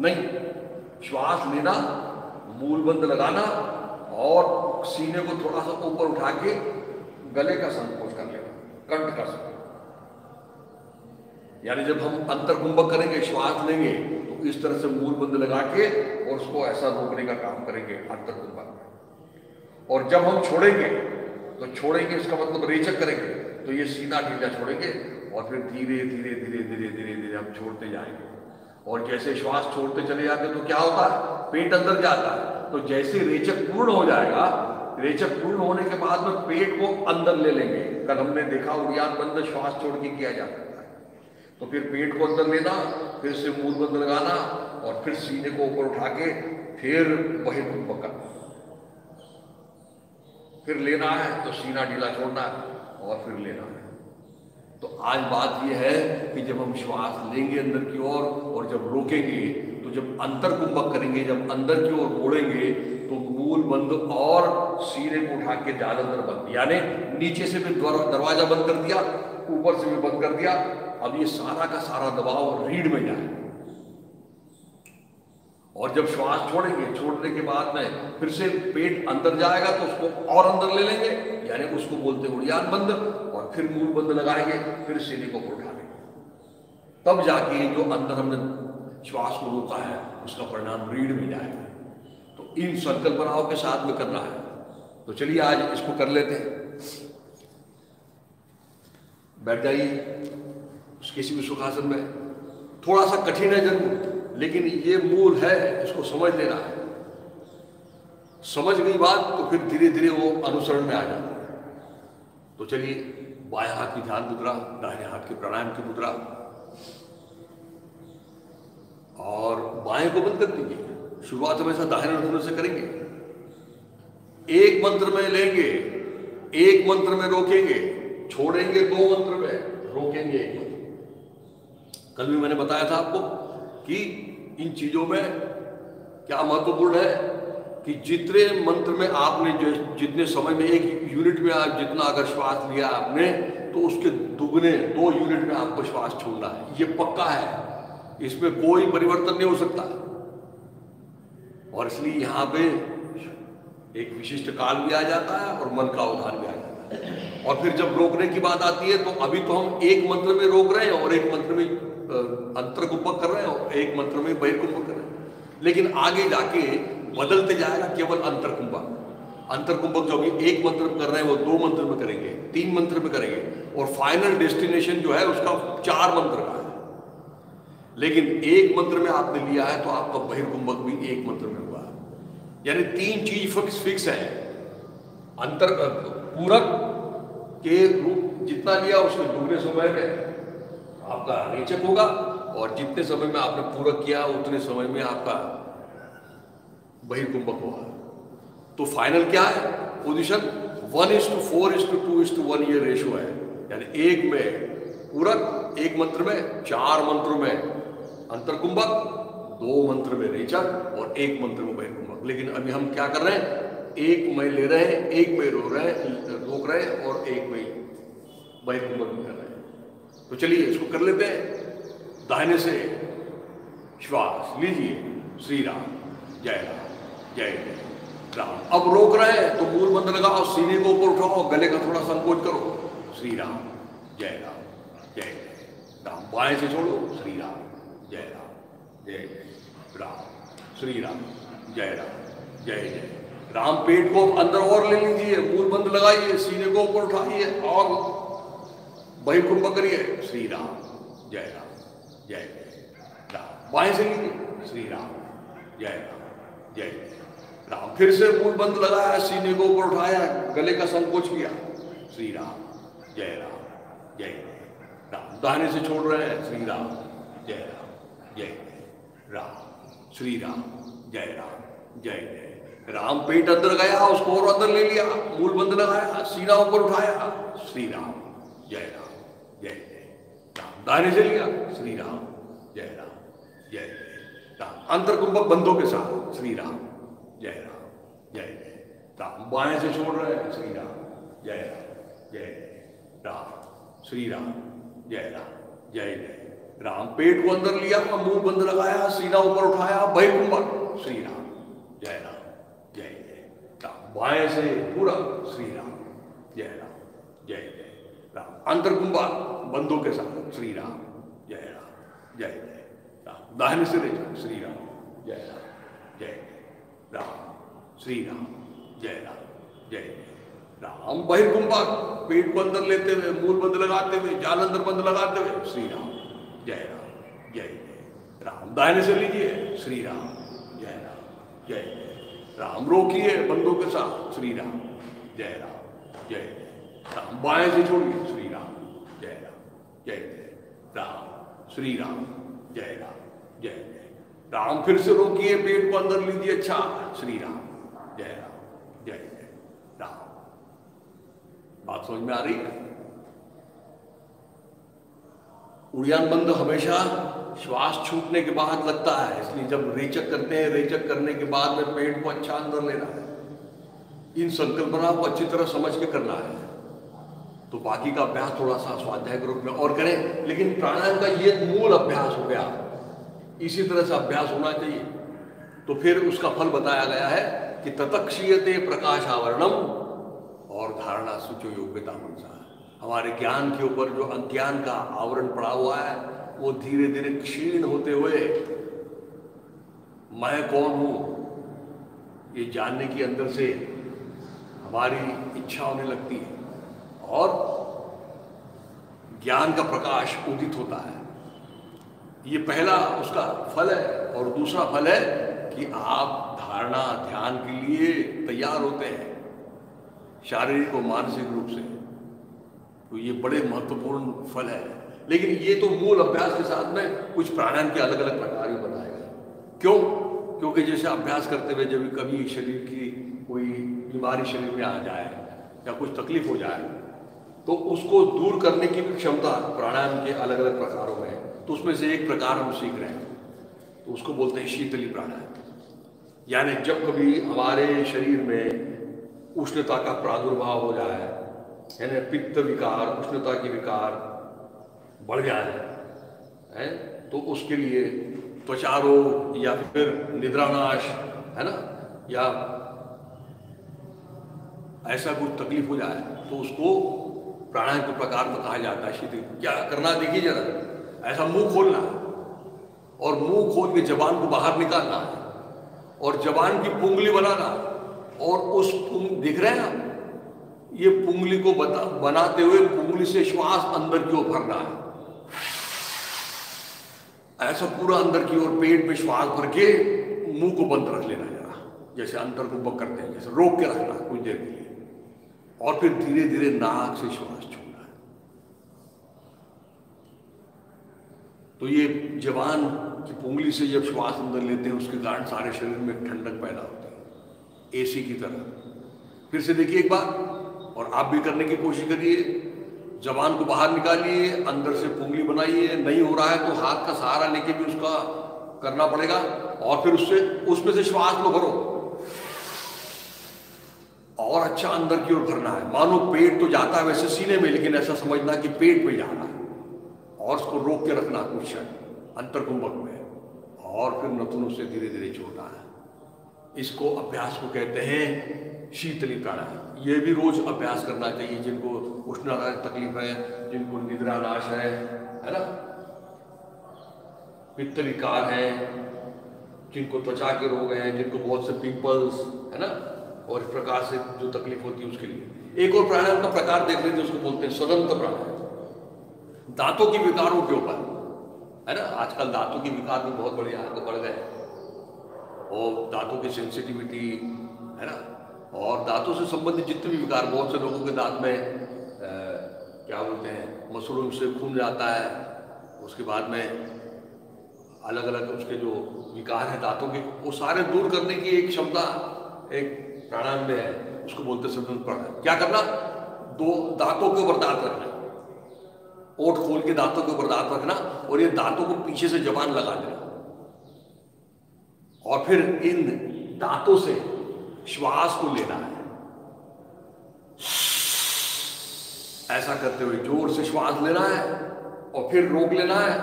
नहीं। श्वास लेना, मूल बंध लगाना, और सीने को थोड़ा सा ऊपर उठा के गले का संकोच कर लेना, कंठ का संकोच। यानी जब हम अंतर कुंभक करेंगे, श्वास लेंगे, तो इस तरह से मूल बंध लगा के और उसको ऐसा रोकने का काम करेंगे अंतर कुंभक में। और जब हम छोड़ेंगे तो छोड़ेंगे, इसका मतलब रेचक करेंगे, तो ये सीना ढीला छोड़ेंगे, और फिर धीरे धीरे धीरे धीरे धीरे धीरे हम छोड़ते जाएंगे। और जैसे श्वास छोड़ते चले जाते तो क्या होता है, पेट अंदर जाता है। तो जैसे रेचक पूर्ण हो जाएगा, रेचक पूर्ण होने के बाद में पेट को अंदर ले लेंगे। कल हमने देखा उड़ियान बंध श्वास छोड़ के किया जा सकता है। तो फिर पेट को अंदर लेना, फिर से मूल बंध लगाना, और फिर सीने को ऊपर उठा के फिर बहिर्मुख करना। फिर लेना है तो सीना ढीला छोड़ना है और फिर लेना है। तो आज बात यह है कि जब हम श्वास लेंगे अंदर की ओर, और जब रोकेंगे, तो जब अंतर कुंभक करेंगे, जब अंदर की ओर मोड़ेंगे, तो मूल बंध और सीने को उठा के जालंधर बंध, यानी नीचे से भी दरवाजा बंद कर दिया, ऊपर से भी बंद कर दिया। अब ये सारा का सारा दबाव रीढ़ में जाए, और जब श्वास छोड़ेंगे, छोड़ने के बाद में फिर से पेट अंदर जाएगा तो उसको और अंदर ले लेंगे, यानी उसको बोलते हैं उड़ियान बंध, और फिर मूल बंध लगाएंगे, फिर सीने को उठा लेंगे। तब जाके जो अंदर हमने श्वास को रोका है उसका परिणाम रीढ़ में जाएगा। तो इन संकल्पनाओं के साथ में करना है। तो चलिए आज इसको कर लेते हैं। बैठ जाइए किसी भी सुखासन में। थोड़ा सा कठिन है जरूर, लेकिन ये मूल है, इसको समझ लेना है। समझ गई बात तो फिर धीरे धीरे वो अनुसरण में आ जाता है। तो चलिए, बाएं हाथ की ध्यान मुद्रा, दाहिने हाथ की प्राणायाम की मुद्रा। और बाएं को बंद कर दीजिए। शुरुआत हमेशा दाहिने रखने से करेंगे। एक मंत्र में लेंगे, एक मंत्र में रोकेंगे, छोड़ेंगे 2 मंत्र में, रोकेंगे 1 मंत्र। कल भी मैंने बताया था आपको कि इन चीजों में क्या महत्वपूर्ण है कि जितने मंत्र में आपने जितने समय में, 1 यूनिट में आप जितना अगर श्वास लिया आपने, तो उसके दुगने 2 यूनिट में आपको श्वास छोड़ना है। ये पक्का है, इसमें कोई परिवर्तन नहीं हो सकता। और इसलिए यहां पे एक विशिष्ट काल भी आ जाता है और मन का उद्धार भी आ जाता है। और फिर जब रोकने की बात आती है तो अभी तो हम एक मंत्र में रोक रहे हैं और एक मंत्र में अंतर्कुंभक कर रहे हैं और एक मंत्र में बहिर्कुंभक कर रहे हैं, लेकिन आगे जाके बदलते जाएगा केवल अंतर्कुंभक। अंतर्कुंभक जो अभी एक मंत्र में कर रहे हैं वो 2 मंत्र में करेंगे, 3 मंत्र में करेंगे, और फाइनल डेस्टिनेशन जो है उसका 4 मंत्र का है। लेकिन एक मंत्र में आपने लिया है तो आपका बहिर्कुंभक भी एक मंत्र में हुआ, यानी 3 चीज फिक्स है। अंतर पूरक के रूप जितना लिया उसके दुगने समय में आपका रेचक होगा, और जितने समय में आपने पूरक किया उतने समय में आपका बहिर्कुंभक होगा। तो फाइनल क्या है पोजीशन? 1:4:2:1 ये रेशो है, यानी 1 में पूरक, 1 मंत्र में, 4 मंत्रों में अंतर्कुंभक, 2 मंत्र में रेचक और 1 मंत्र में बहिर्कुंभक। लेकिन अभी हम क्या कर रहे हैं? 1 में ले रहे हैं, 1 में रोक रहे हैं और 1 में बहिर्कुंभक कर रहे हैं। तो चलिए इसको कर लेते हैं। दाहिने से श्वास लीजिए, श्री राम, जय राम, जय जय राम। अब रोक रहे हैं तो मूल मंत्र लगाओ, सीने को ऊपर उठाओ, गले का थोड़ा संकोच करो, श्री राम, जय राम, जय जय राम। बाएं से छोड़ो, श्री राम, जय राम, जय जय राम, श्री राम, जय राम, जय जय राम। पेट को अंदर और ले लीजिए, मूल मंत्र लगाइए, सीने को ऊपर उठाइए और बहिर्कुंभक करिए, श्री राम, जय राम, जय जय राम। बाएं से लीजिए, श्री राम, जय राम, जय जय राम। फिर से मूल मंत्र लगाया, सीने को ऊपर उठाया, गले का संकोच किया, श्री राम, जय राम, जय जय राम। दाहिने से छोड़ रहे हैं, श्री राम, जय राम, जय जय राम, श्री राम, जय राम, जय जय राम। पेट अंदर गया, उसको और अंदर ले लिया, मूल मंत्र लगाया, सीना ऊपर उठाया, श्री राम, जय राम, जय जय राम। दाहिने से लिया, श्री राम, जय राम, जय जय राम। अंतर्कुंभक बंधों के साथ, श्री राम, जय राम, जय जय राम। बाएं से छोड़ रहे हैं, श्री राम, जय राम, जय जय राम, श्री राम, जय राम, जय जय राम। पेट को अंदर लिया, मूल मंत्र लगाया, सीना ऊपर उठाया, बहिर्कुंभक, श्री राम, जय राम, जय जय राम। बाएं से पूरा, श्री राम, जय राम, जय जय राम। अंतर्कुंभक बंधों के साथ, श्री राम, जय राम, जय जय राम। दाहिने से लेकर, श्री राम, जय राम, जय जय राम, श्री राम, जय राम, जय जय राम। बहिर्कुंभक पेट को अंदर लेते हुए, मूल बंद लगाते हुए, जाल अंदर बंद लगाते हुए, श्री राम, जय राम, जय जय राम। दाहिने से लीजिए, श्री राम, जय राम, जय जय राम। रोकिए बंधों के साथ, श्री राम, जय राम, जय जय राम। बाएं से छोड़िए, श्री राम, जय राम, जय जय राम, श्री राम, जय राम, जय जय राम। फिर से रोकिए, पेट को अंदर लीजिए, अच्छा, श्री राम, जय राम, जय जय राम। बात समझ में आ रही है? उड़ियान बंद हमेशा श्वास छूटने के बाद लगता है, इसलिए जब रेचक करते हैं, रेचक करने के बाद में पेट को अच्छा अंदर लेना है। इन संकल्पना को अच्छी तरह समझ के करना है। तो बाकी का अभ्यास थोड़ा सा स्वाध्याय के रूप में और करें, लेकिन प्राणायाम का ये मूल अभ्यास हो गया, इसी तरह से अभ्यास होना चाहिए। तो फिर उसका फल बताया गया है कि ततक्षीयते प्रकाश आवरणम और धारणा सुचो योग्यता मनसा। हमारे ज्ञान के ऊपर जो अज्ञान का आवरण पड़ा हुआ है वो धीरे धीरे क्षीण होते हुए मैं कौन हूं ये जानने की अंदर से हमारी इच्छा होने लगती है और ज्ञान का प्रकाश उदित होता है। ये पहला उसका फल है। और दूसरा फल है कि आप धारणा ध्यान के लिए तैयार होते हैं, शारीरिक और मानसिक रूप से। तो ये बड़े महत्वपूर्ण फल है। लेकिन ये तो मूल अभ्यास के साथ में कुछ प्राणायाम के अलग अलग प्रकार भी बनाए गए। क्यों? क्योंकि जैसे अभ्यास करते हुए जब कभी शरीर की कोई बीमारी शरीर में आ जाए या कुछ तकलीफ हो जाए तो उसको दूर करने की भी क्षमता प्राणायाम के अलग अलग प्रकारों में है। तो उसमें से एक प्रकार हम सीख रहे हैं, तो उसको बोलते हैं शीतली प्राणायाम। यानी जब कभी हमारे शरीर में उष्णता का प्रादुर्भाव हो जाए, यानी पित्त विकार, उष्णता के विकार बढ़ जाए है, तो उसके लिए त्वचा रोग या फिर निद्रानाश है ना, या ऐसा कुछ तकलीफ हो जाए तो उसको प्राणायाम के प्रकार में कहा जाता है शीतली। क्या करना देखिए जरा, ऐसा मुंह खोलना और मुंह खोल के जबान को बाहर निकालना और जबान की पुंगली बनाना और उस दिख रहे हैं आप, ये पुंगली को बनाते हुए पुंगली से श्वास अंदर की ओर भरना है, ऐसा पूरा अंदर की ओर पेट में श्वास भर के मुंह को बंद रख लेना जरा, जैसे अंतर को बक करते हैं, जैसे रोक के रखना कुछ देर के लिए, और फिर धीरे धीरे नाक से श्वास छोड़ना है। तो ये जबान की पुंगली से जब श्वास अंदर लेते हैं उसके कारण सारे शरीर में ठंडक पैदा होती है, एसी की तरह। फिर से देखिए एक बार, और आप भी करने की कोशिश करिए। जबान को बाहर निकालिए, अंदर से पुंगली बनाइए, नहीं हो रहा है तो हाथ का सहारा लेके भी उसका करना पड़ेगा, और फिर उसमें से श्वास लो, भरो, और अच्छा अंदर की ओर भरना है। मानो पेट तो जाता है वैसे सीने में, लेकिन ऐसा समझना कि पेट में जाना है, और उसको रोक के रखना कुछ क्षण अंतर कुंभक में, और फिर नथुनों से धीरे धीरे छोड़ना है। इसको अभ्यास को कहते हैं शीतली प्राणायाम। ये भी रोज अभ्यास करना चाहिए जिनको उष्णता की तकलीफ है, जिनको निद्रा नाश है ना, पित्त विकार है, जिनको त्वचा के रोग हैं, जिनको बहुत से पिंपल्स है ना, और इस प्रकार से जो तकलीफ होती है उसके लिए। एक और प्राणायाम का प्रकार देख लेते हैं, उसको बोलते हैं सदंत प्राणायाम। दांतों के विकारों के ऊपर है ना, आजकल दांतों के विकार भी बहुत बढ़िया आगे बढ़ गए, और दांतों की सेंसिटिविटी है ना, और दांतों से संबंधित जितने भी विकार, बहुत से लोगों के दांत में क्या बोलते हैं, मसूड़ों से खून जाता है, उसके बाद में अलग अलग उसके जो विकार हैं दांतों के, वो सारे दूर करने की एक क्षमता एक प्राणायाम में है, उसको बोलते हैं सदंत प्राणायाम। क्या करना? दो दांतों के ऊपर दांत रखना, ओठ खोल के दांतों के ऊपर दांत रखना, और ये दांतों को पीछे से जबान लगा देना, और फिर इन दांतों से श्वास को लेना है, ऐसा करते हुए जोर से श्वास लेना है, और फिर रोक लेना है,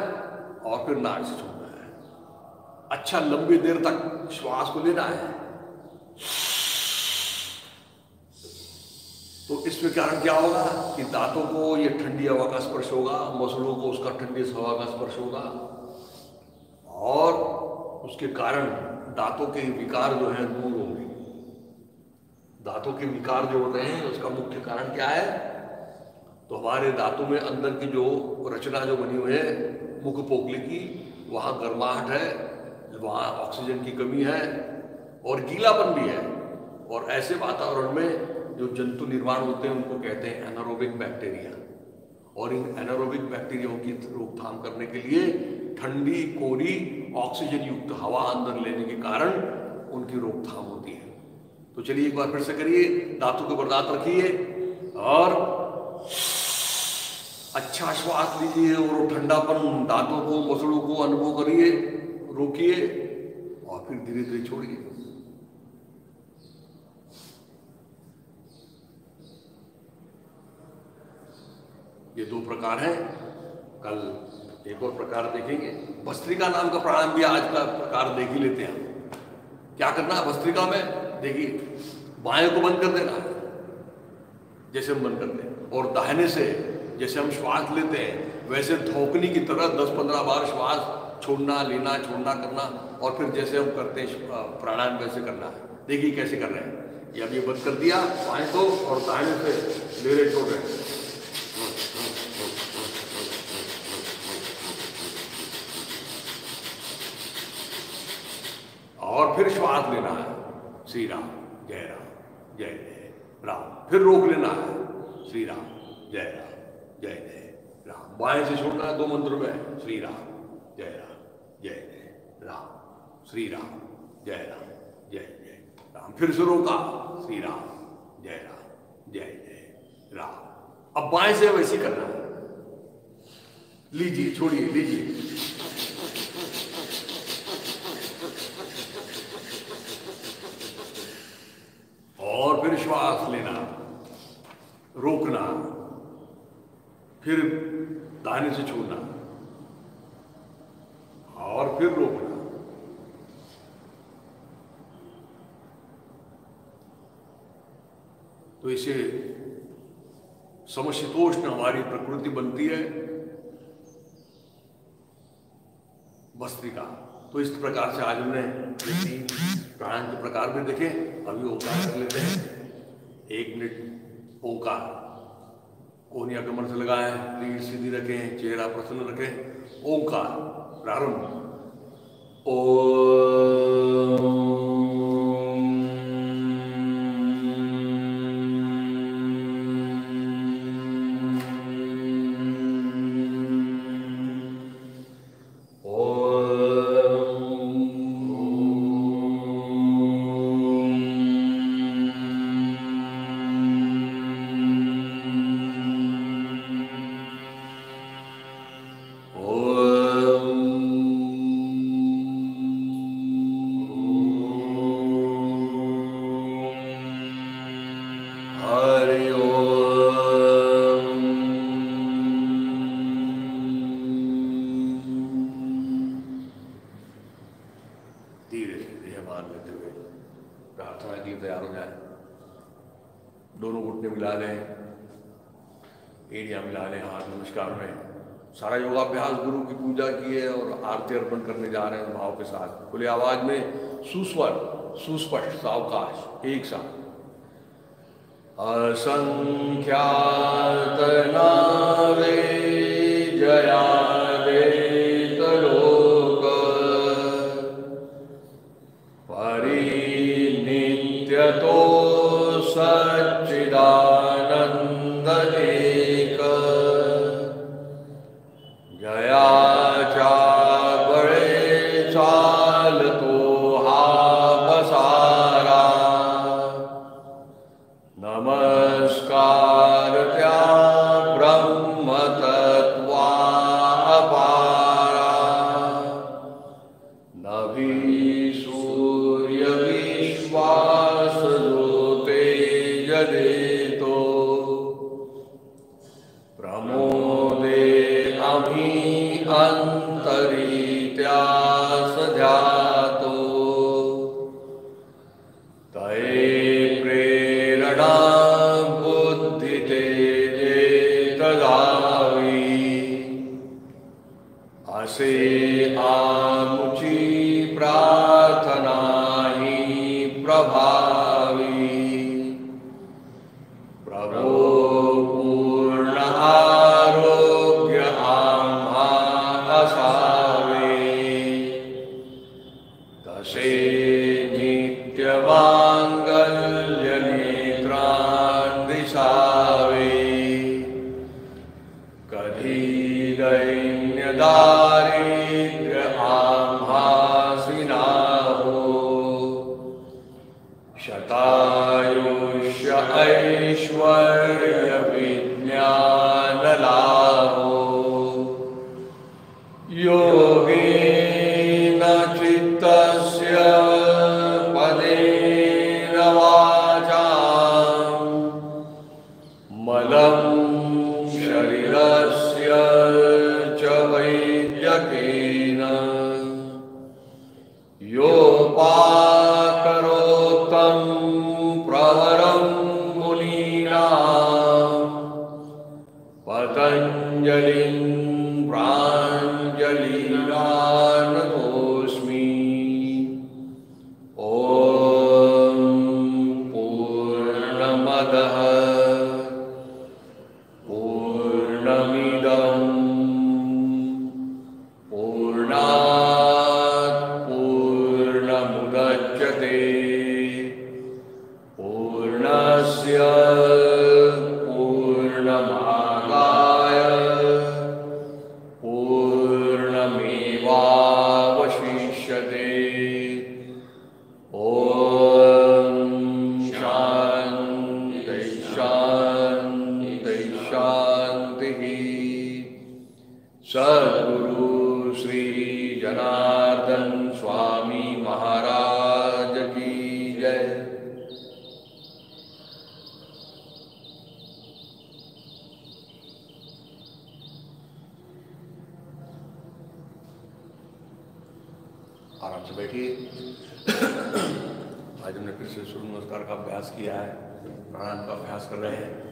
और फिर नाक से छोड़ना है। अच्छा लंबी देर तक श्वास को लेना है। तो इसमें कारण क्या होगा कि दांतों को ये ठंडी हवा का स्पर्श होगा, मसूड़ों को उसका ठंडी हवा का स्पर्श होगा, और उसके कारण दांतों के विकार जो है दूर होंगे। दांतों के विकार जो होते हैं उसका मुख्य कारण क्या है? तो हमारे दांतों में अंदर की जो रचना जो बनी हुई है मुख पोकली की, वहाँ गर्माहट है, वहाँ ऑक्सीजन की कमी है, और गीलापन भी है। और ऐसे वातावरण में जो जंतु निर्माण होते हैं उनको कहते हैं एनारोबिक बैक्टीरिया, और इन एनारोबिक बैक्टीरियाओं की रोकथाम करने के लिए ठंडी कोरी ऑक्सीजन युक्त हवा अंदर लेने के कारण उनकी रोकथाम होती है। तो चलिए एक बार फिर से करिए, दांतों के ऊपर दांत रखिए और अच्छा श्वास लीजिए, और ठंडापन दांतों को मसलों को अनुभव करिए, रोकिए, और फिर धीरे धीरे छोड़िए। ये दो प्रकार हैं। कल एक और प्रकार देखेंगे। भस्त्रिका नाम का प्राणायाम भी आज का प्रकार देख ही लेते हैं। क्या करना है भस्त्रिका में? देखिए, बाएं को बंद कर देना है जैसे हम बंद करते हैं, और दाहिने से जैसे हम श्वास लेते हैं वैसे धोकनी की तरह 10-15 बार श्वास छोड़ना, लेना, छोड़ना करना, और फिर जैसे हम करते हैं प्राणायाम वैसे करना है। देखिए कैसे कर रहे हैं। ये अभी बंद कर दिया बाएं को, और दाहिने से ले रहे छोड़ रहे हैं। और फिर श्वास लेना है, श्री राम जय राम जय राम। फिर रोक लेना है, श्री राम जय राम जय जय राम। बाएं से छोड़ना है, 2 मंत्रों में, श्री राम जय राम जय जय राम, श्री राम जय जय राम। फिर से रोका, श्री राम जय जय राम। अब बाएं से वैसे करना है। लीजिए, छोड़िए, लीजिए। और फिर श्वास लेना, रोकना, फिर दाहिने से छोड़ना और फिर रोकना। तो इसे समशीतोष्ण हमारी प्रकृति बनती है भस्त्रिका। तो इस प्रकार से आज हमने प्राणायाम के प्रकार भी देखे। अभी ओंकार कर लेते हैं, 1 मिनट ओंकार। कोहनिया कमर से लगाएं, रीढ़ सीधी रखें, चेहरा प्रसन्न रखें। ओंकार प्रारंभ। ओ सारा योगाभ्यास गुरु की पूजा की है और आरती अर्पण करने जा रहे हैं भाव के साथ। खुले आवाज में सुस्वर, सुस्पष्ट, सावकाश, एक साथ। असंख्यात नावे जयादेत लोक परिनित्यतो सच्चिदानंद एक जया चा बड़े चाल तो हा बसारा नमस्कार त्या ब्रह्म तत्वा अपारा नभी सूर्य विश्वास जोते जदेतो प्रमोदे अमी अंतरित्या सध्यातो तये प्रेरणा बुद्धि तेजे तदावी असे आमुची प्रार्थना ही प्रभावी प्रभो पूर्ण आरोग्य आम्हा असावे तसे नित्य मांगल्य नेत्रान दिसावे कधी दैन्य दारिद्र्य आम्हासी नाहो शतायुष्य ऐश्वर्य विज्ञान लाभो योगेन चित्तस्य पदेन वाचां मलं शरीरस्य च वैद्यकेन योपाकरोत्तं प्रवरं मुनीनां पतञ्जलिं प्राञ्जलिर्नतोऽस्मि। ॐ पूर्णमदः पूर्णमिदं पूर्णात् पूर्णमुदच्यते पूर्णस्य पूर्णमादाय आराम से बैठिए। आज हमने फिर से सूर्य नमस्कार का अभ्यास किया है, प्राणायाम का अभ्यास कर रहे हैं।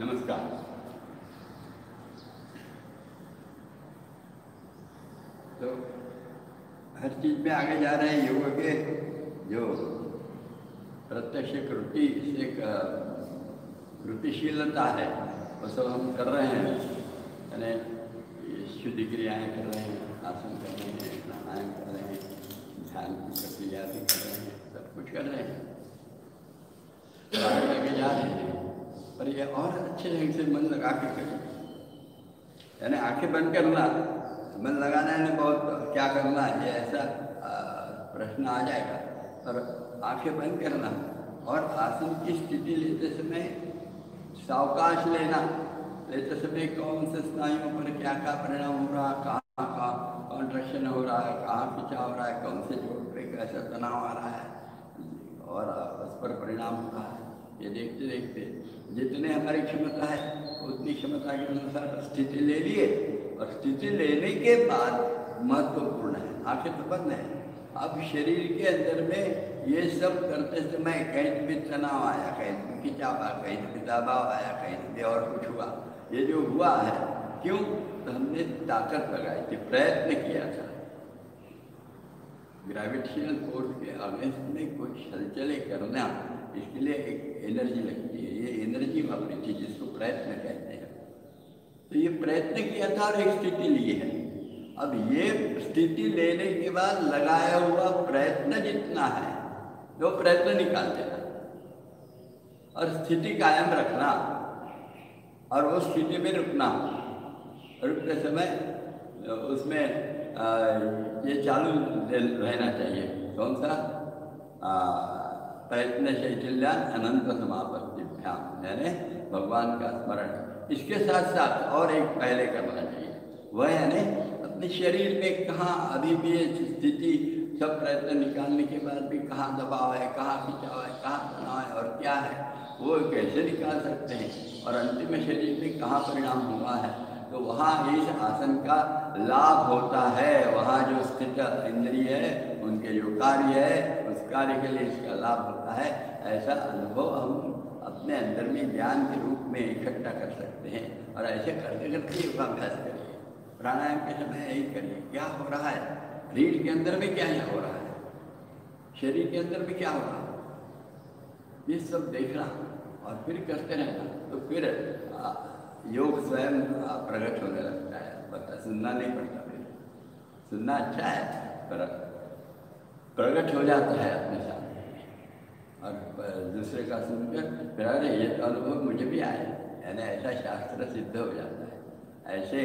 नमस्कार। तो हर चीज में आगे जा रहे हैं। योग के जो प्रत्यक्ष कृति से कृतिशीलता है वो सब हम कर रहे हैं, यानी शुद्धि क्रियाएँ कर रहे हैं, आसन कर रहे हैं, प्राणायाम कर रहे हैं, ध्यान की प्रक्रिया भी कर रहे हैं, सब कुछ कर रहे हैं, आगे लेके जा रहे हैं। पर ये और अच्छे ढंग से मन लगा के करें, यानी आंखें बंद करना, मन लगाना है बहुत क्या करना है ये ऐसा प्रश्न आ जाएगा। पर आंखें बंद करना और आसन की स्थिति लेते समय सावकाश लेना, लेते समय कौन से स्नायुओं पर क्या क्या परिणाम हो रहा है, कहाँ कहाँ कॉन्ट्रैक्शन हो रहा है, कहाँ खिंचाव हो रहा है, कौन से जोड़ पे कैसा तनाव आ रहा है और उस पर परिणाम हो रहा है, ये देखते देखते जितने हमारी क्षमता है उतनी क्षमता के अनुसार स्थिति ले लिए। और स्थिति लेने के बाद महत्वपूर्ण है, आंखें तो बंद है, अब शरीर के अंदर में ये सब करते समय कहीं भी तनाव आया, कहीं भी खिंचाव आया, कहीं भी दबाव आया, कहीं भी और कुछ हुआ, ये जो हुआ है क्यों, तो हमने ताकत लगाई थी, प्रयत्न किया था। ग्रेविटेशनल फोर्स के अगेंस्ट में कुछ हलचलें करना, इसके लिए एक एनर्जी लगती है, ये एनर्जी वापरी थी जिसको प्रयत्न कहते हैं। तो ये प्रयत्न किया था और एक स्थिति ली है। अब ये स्थिति लेने के बाद लगाया हुआ प्रयत्न जितना है वो प्रयत्न निकाल देना और स्थिति कायम रखना और वो स्थिति में रुकना। रुकते समय उसमें ये चालू रहना चाहिए, कौन सा, प्रयत्न शैथिल्यान अनंत समापत्तिभ्याम, यानी भगवान का स्मरण। इसके साथ साथ और एक पहले करना चाहिए, वह यानी अपने शरीर में कहाँ अभी भी ये स्थिति, सब प्रयत्न निकालने के बाद भी कहाँ दबाव है, कहाँ खिंचाव है, कहाँ तनाव है और क्या है, वो कैसे निकाल सकते हैं और अंतिम में शरीर में कहाँ परिणाम हुआ है, तो वहाँ इस आसन का लाभ होता है। वहाँ जो स्थित इंद्रिय है उनके जो कार्य है उस कार्य के लिए इसका लाभ होता है। ऐसा अनुभव हम अपने अंदर में ज्ञान के रूप में इकट्ठा कर सकते हैं और ऐसे करते करते योगाभ्यास करिए, प्राणायाम के समय यही करिए, क्या हो रहा है रीढ़ के अंदर में, क्या हो रहा है शरीर के अंदर में, क्या हो रहा है, ये सब देखना और फिर करते रहना, तो फिर योग स्वयं प्रकट होने लगता है। पता सुनना नहीं पड़ता, फिर सुनना अच्छा है पर प्रकट हो जाता है अपने सामने और दूसरे का सुनकर फिर अरे ये तो अनुभव मुझे भी आया, यानी ऐसा शास्त्र सिद्ध हो जाता है। ऐसे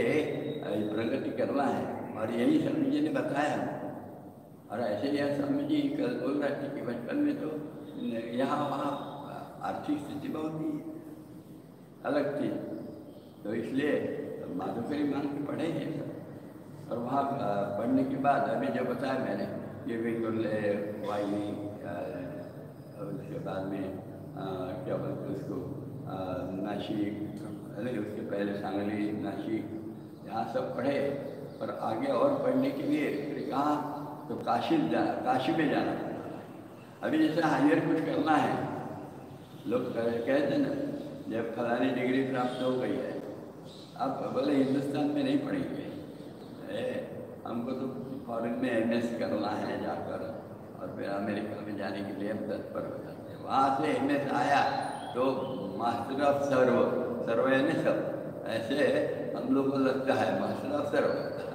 प्रगति करना है और यही स्वामी जी ने बताया। और ऐसे यह स्वामी जी कल बोल रहे थे कि बचपन में तो यहाँ वहाँ आर्थिक स्थिति बहुत ही अलग थी, तो इसलिए माधुकरी मांग के पढ़े हैं सब। और वहाँ पढ़ने के बाद अभी जो बताया मैंने, ये बिल्कुल वाई, उसके बाद में क्या बोलते उसको, नासिक, नहीं उसके पहले सांगली, नासिक, यहाँ सब पढ़े। पर आगे और पढ़ने के लिए फिर कहाँ, तो काशी में जाना पड़ा। अभी जैसे हायर कुछ करना है, लोग कहते ना जब फलानी डिग्री प्राप्त हो गई है, आप बोले हिंदुस्तान में नहीं पढ़ेंगे, हमको तो फॉरेन में MS करना है जाकर, और फिर अमेरिका में जाने के लिए हम तत्पर हो जाते हैं। वहाँ से MS आया तो मास्टर ऑफ सर्व, सर्व यानी सब, ऐसे हम लोग को लगता है मास्टर ऑफ सर्व,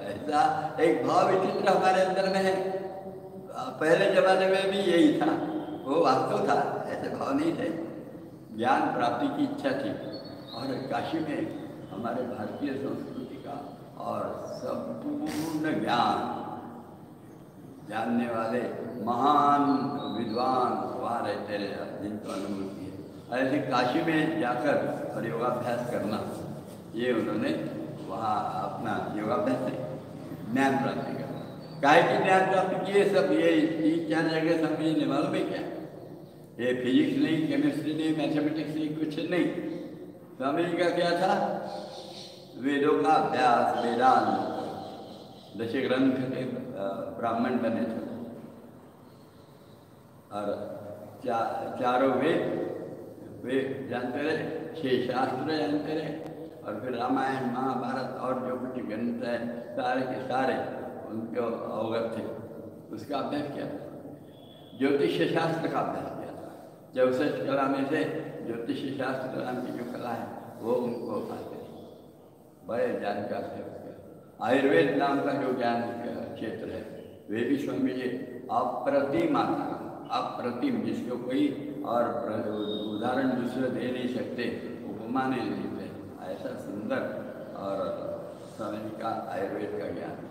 ऐसा एक भाव विचित्र हमारे अंदर में है। पहले जमाने में भी यही था, वो वास्तव था, ऐसे भाव नहीं थे, ज्ञान प्राप्ति की इच्छा थी। और काशी में हमारे भारतीय संस्कृति का और संपूर्ण ज्ञान जानने वाले महान विद्वान वहाँ रहते रहे, जिनको अनुभूति है। ऐसे काशी में जाकर और योगाभ्यास करना, ये उन्होंने वहाँ अपना योगाभ्यास से ज्ञान प्राप्ति करना। काहे की ज्ञान प्राप्ति किए सब, ये 3-4 जगह समझने मालूम है क्या? ये फिजिक्स नहीं, केमिस्ट्री नहीं, मैथमेटिक्स नहीं, कुछ नहीं। स्वामी जी का क्या था? वेदों का अभ्यास, वेदांत, 10 ग्रंथ के ब्राह्मण बने थे और चारों वेद जानते रहे, 6 शास्त्र जानते रहे, और फिर रामायण महाभारत और जो कुछ ग्रंथ है सारे के सारे उनको अवगत थे। उसका अभ्यास किया था, ज्योतिष शास्त्र का अभ्यास किया था। 64 कला में से ज्योतिष शास्त्र नाम की जो कला है वो उनको आते थे, बड़े जानकार थे उसके। आयुर्वेद नाम का जो ज्ञान क्षेत्र है वे भी स्वामी जी अप्रतिम आता, अप्रतिम, जिसको कोई और उदाहरण दूसरे दे नहीं सकते, उपमा नहीं देते, ऐसा सुंदर और स्वामी जी का आयुर्वेद का ज्ञान।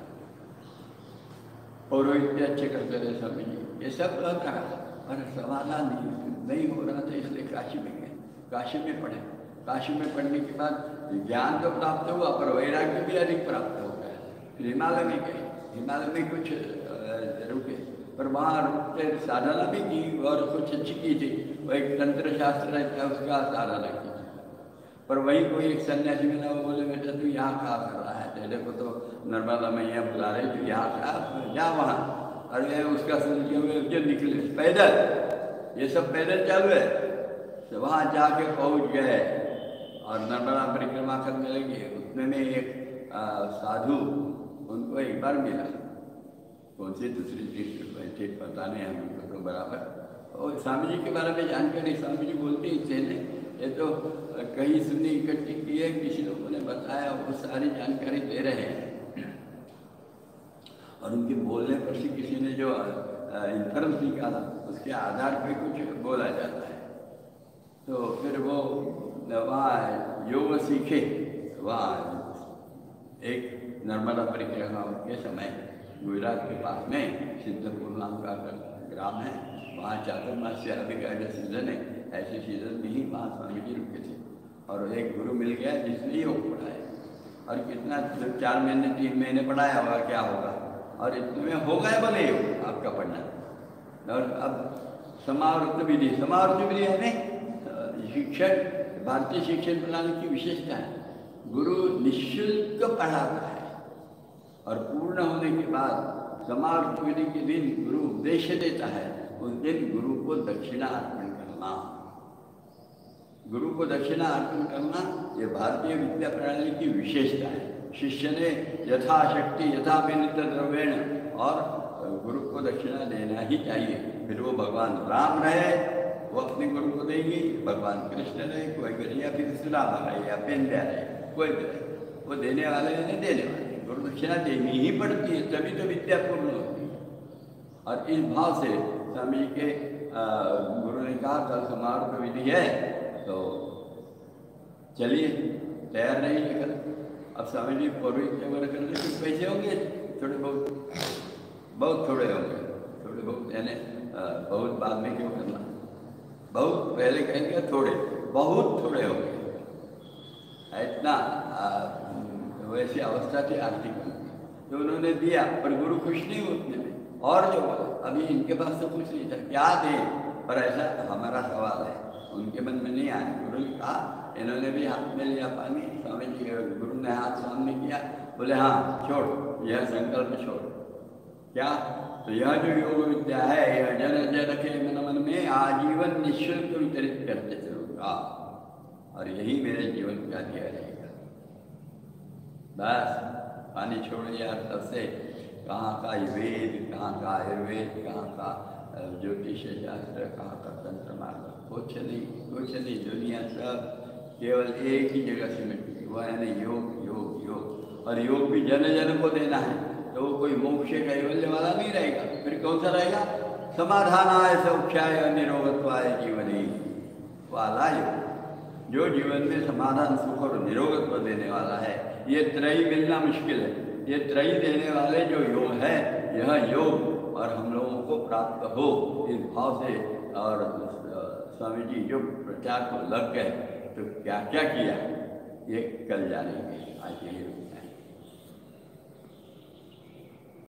पौरोहित्य अच्छे करते रहे स्वामी जी, ये सब रहता है, पर समाधान नहीं हो रहा था, इसलिए काशी में गए, काशी में पढ़े। काशी में पढ़ने के बाद ज्ञान तो प्राप्त हुआ, पर वैराग्य भी अधिक प्राप्त हो गया। फिर हिमालय में गए, हिमालय में कुछ रुके, पर वहाँ रुकते साधना भी की और कुछ अच्छी की थी। वो एक तंत्र शास्त्र रहता है, उसका साधना की थी। पर वही कोई एक सन्यासी मिला, वो बोले बेटा तू यहाँ क्या कर रहा है, तेरे को तो नर्मदा मैया बुला रही, तू यहाँ क्या जा वहाँ। अरे उसका सुन के हुए निकले पैदल, ये सब पैदल चालू है। तो वहाँ जाके पहुँच गए और नर्मदा परिक्रमा करने लगे। उतने में एक साधु उनको एक बार मिला, कौन सी दूसरी चीज बैठे पता नहीं हमको तो बराबर। और स्वामी जी के बारे में जानकारी स्वामी जी बोलते ही थे ने, ये तो कहीं सुनी इकट्ठी की है, किसी लोगों ने बताया, वो सारी जानकारी दे रहे हैं। और उनके बोलने पर से किसी ने जो इन्फरेंस निकाला उसके आधार पर कुछ बोला जाता है। तो फिर वो वहाँ योग सीखे। वहाँ एक नर्मदा परिक्रमा के समय गुजरात के पास में सिद्धपुर नाम का ग्राम है, वहाँ चातुर्मास्य अभी का जो सीजन है, ऐसे सीजन में ही वहाँ स्वामी जी रुके थे। और एक गुरु मिल गया जिसने योग पढ़ाया, और कितना 4 महीने 3 महीने पढ़ाया होगा, क्या होगा, और इतने में हो गए बोले योग आपका पढ़ना। और अब समावृत विधि, समावृत विधि है शिक्षक, भारतीय शिक्षण प्रणाली की विशेषता है, गुरु निःशुल्क पढ़ाता है। और पूर्ण होने के बाद समावृत विधि के दिन गुरु उपदेश देता है, उस दिन गुरु को दक्षिणा अर्पण करना। गुरु को दक्षिणा अर्पण करना ये भारतीय विद्या प्रणाली की विशेषता है। शिष्य ने यथाशक्ति यथाविनित द्रव्येण और गुरु को दक्षिणा देना ही चाहिए। फिर वो भगवान राम रहे वो अपने गुरु को देंगे, भगवान कृष्ण रहे कोई करे, या फिर सुदामा रहे या पेंद्या रहे, कोई भी रहे, वो देने वाले नहीं देने वाले, गुरु दक्षिणा देनी ही पड़ती है, तभी तो विद्या पूर्ण होती है। और इस भाव से स्वामी के गुरु ने कहा कल समारोह विधि है तो चलिए, तैयार रहिए कल। अब स्वामी जी पौरोहित्य वगैरह करने के पैसे होंगे थोड़े बहुत थोड़े होंगे, थोड़े बहुत यानी बहुत बाद में क्यों करना, बहुत पहले कहेंगे थोड़े, बहुत थोड़े होंगे, इतना वैसी अवस्था थी आर्थिक। तो उन्होंने दिया, पर गुरु खुश नहीं उतने में। और जो अभी इनके पास तो कुछ नहीं था, क्या दे, पर ऐसा हमारा सवाल है, उनके मन में नहीं आया। गुरु ने कहा, इन्होंने भी हाथ में लिया पानी, स्वामी जी गुरु ने हाथ सामने किया, बोले हाँ छोड़, यह संकल्प छोड़। क्या? तो यह जो योग विद्या है यह जन जन के मन में आजीवन निःशुल्क वितरित करते चलूँगा, और यही मेरे जीवन का दिया रहेगा। बस पानी छोड़ दिया, तब से कहाँ का वेद, कहाँ का आयुर्वेद, कहाँ का ज्योतिष शास्त्र, कहाँ का तंत्र मार्ग, कुछ नहीं। दुनिया सब केवल एक ही जगह से मिलती है, वह है ना योग योग योग। और योग भी जन जन को देना है, तो वो कोई मोक्ष कैवल्य वाला नहीं रहेगा, फिर कौन सा रहेगा? समाधानाय सौख्याय निरोगत्वाय जीवने वाला योग, जो जीवन में समाधान, सुख और निरोगत्व देने वाला है। ये त्रयी मिलना मुश्किल है, ये त्रयी देने वाले जो योग है, यह योग और हम लोगों को प्राप्त हो इस भाव से। और स्वामी जी जो प्रचार को लग गए तो क्या क्या किया ये कल जानेंगे। आज यही रुकना है।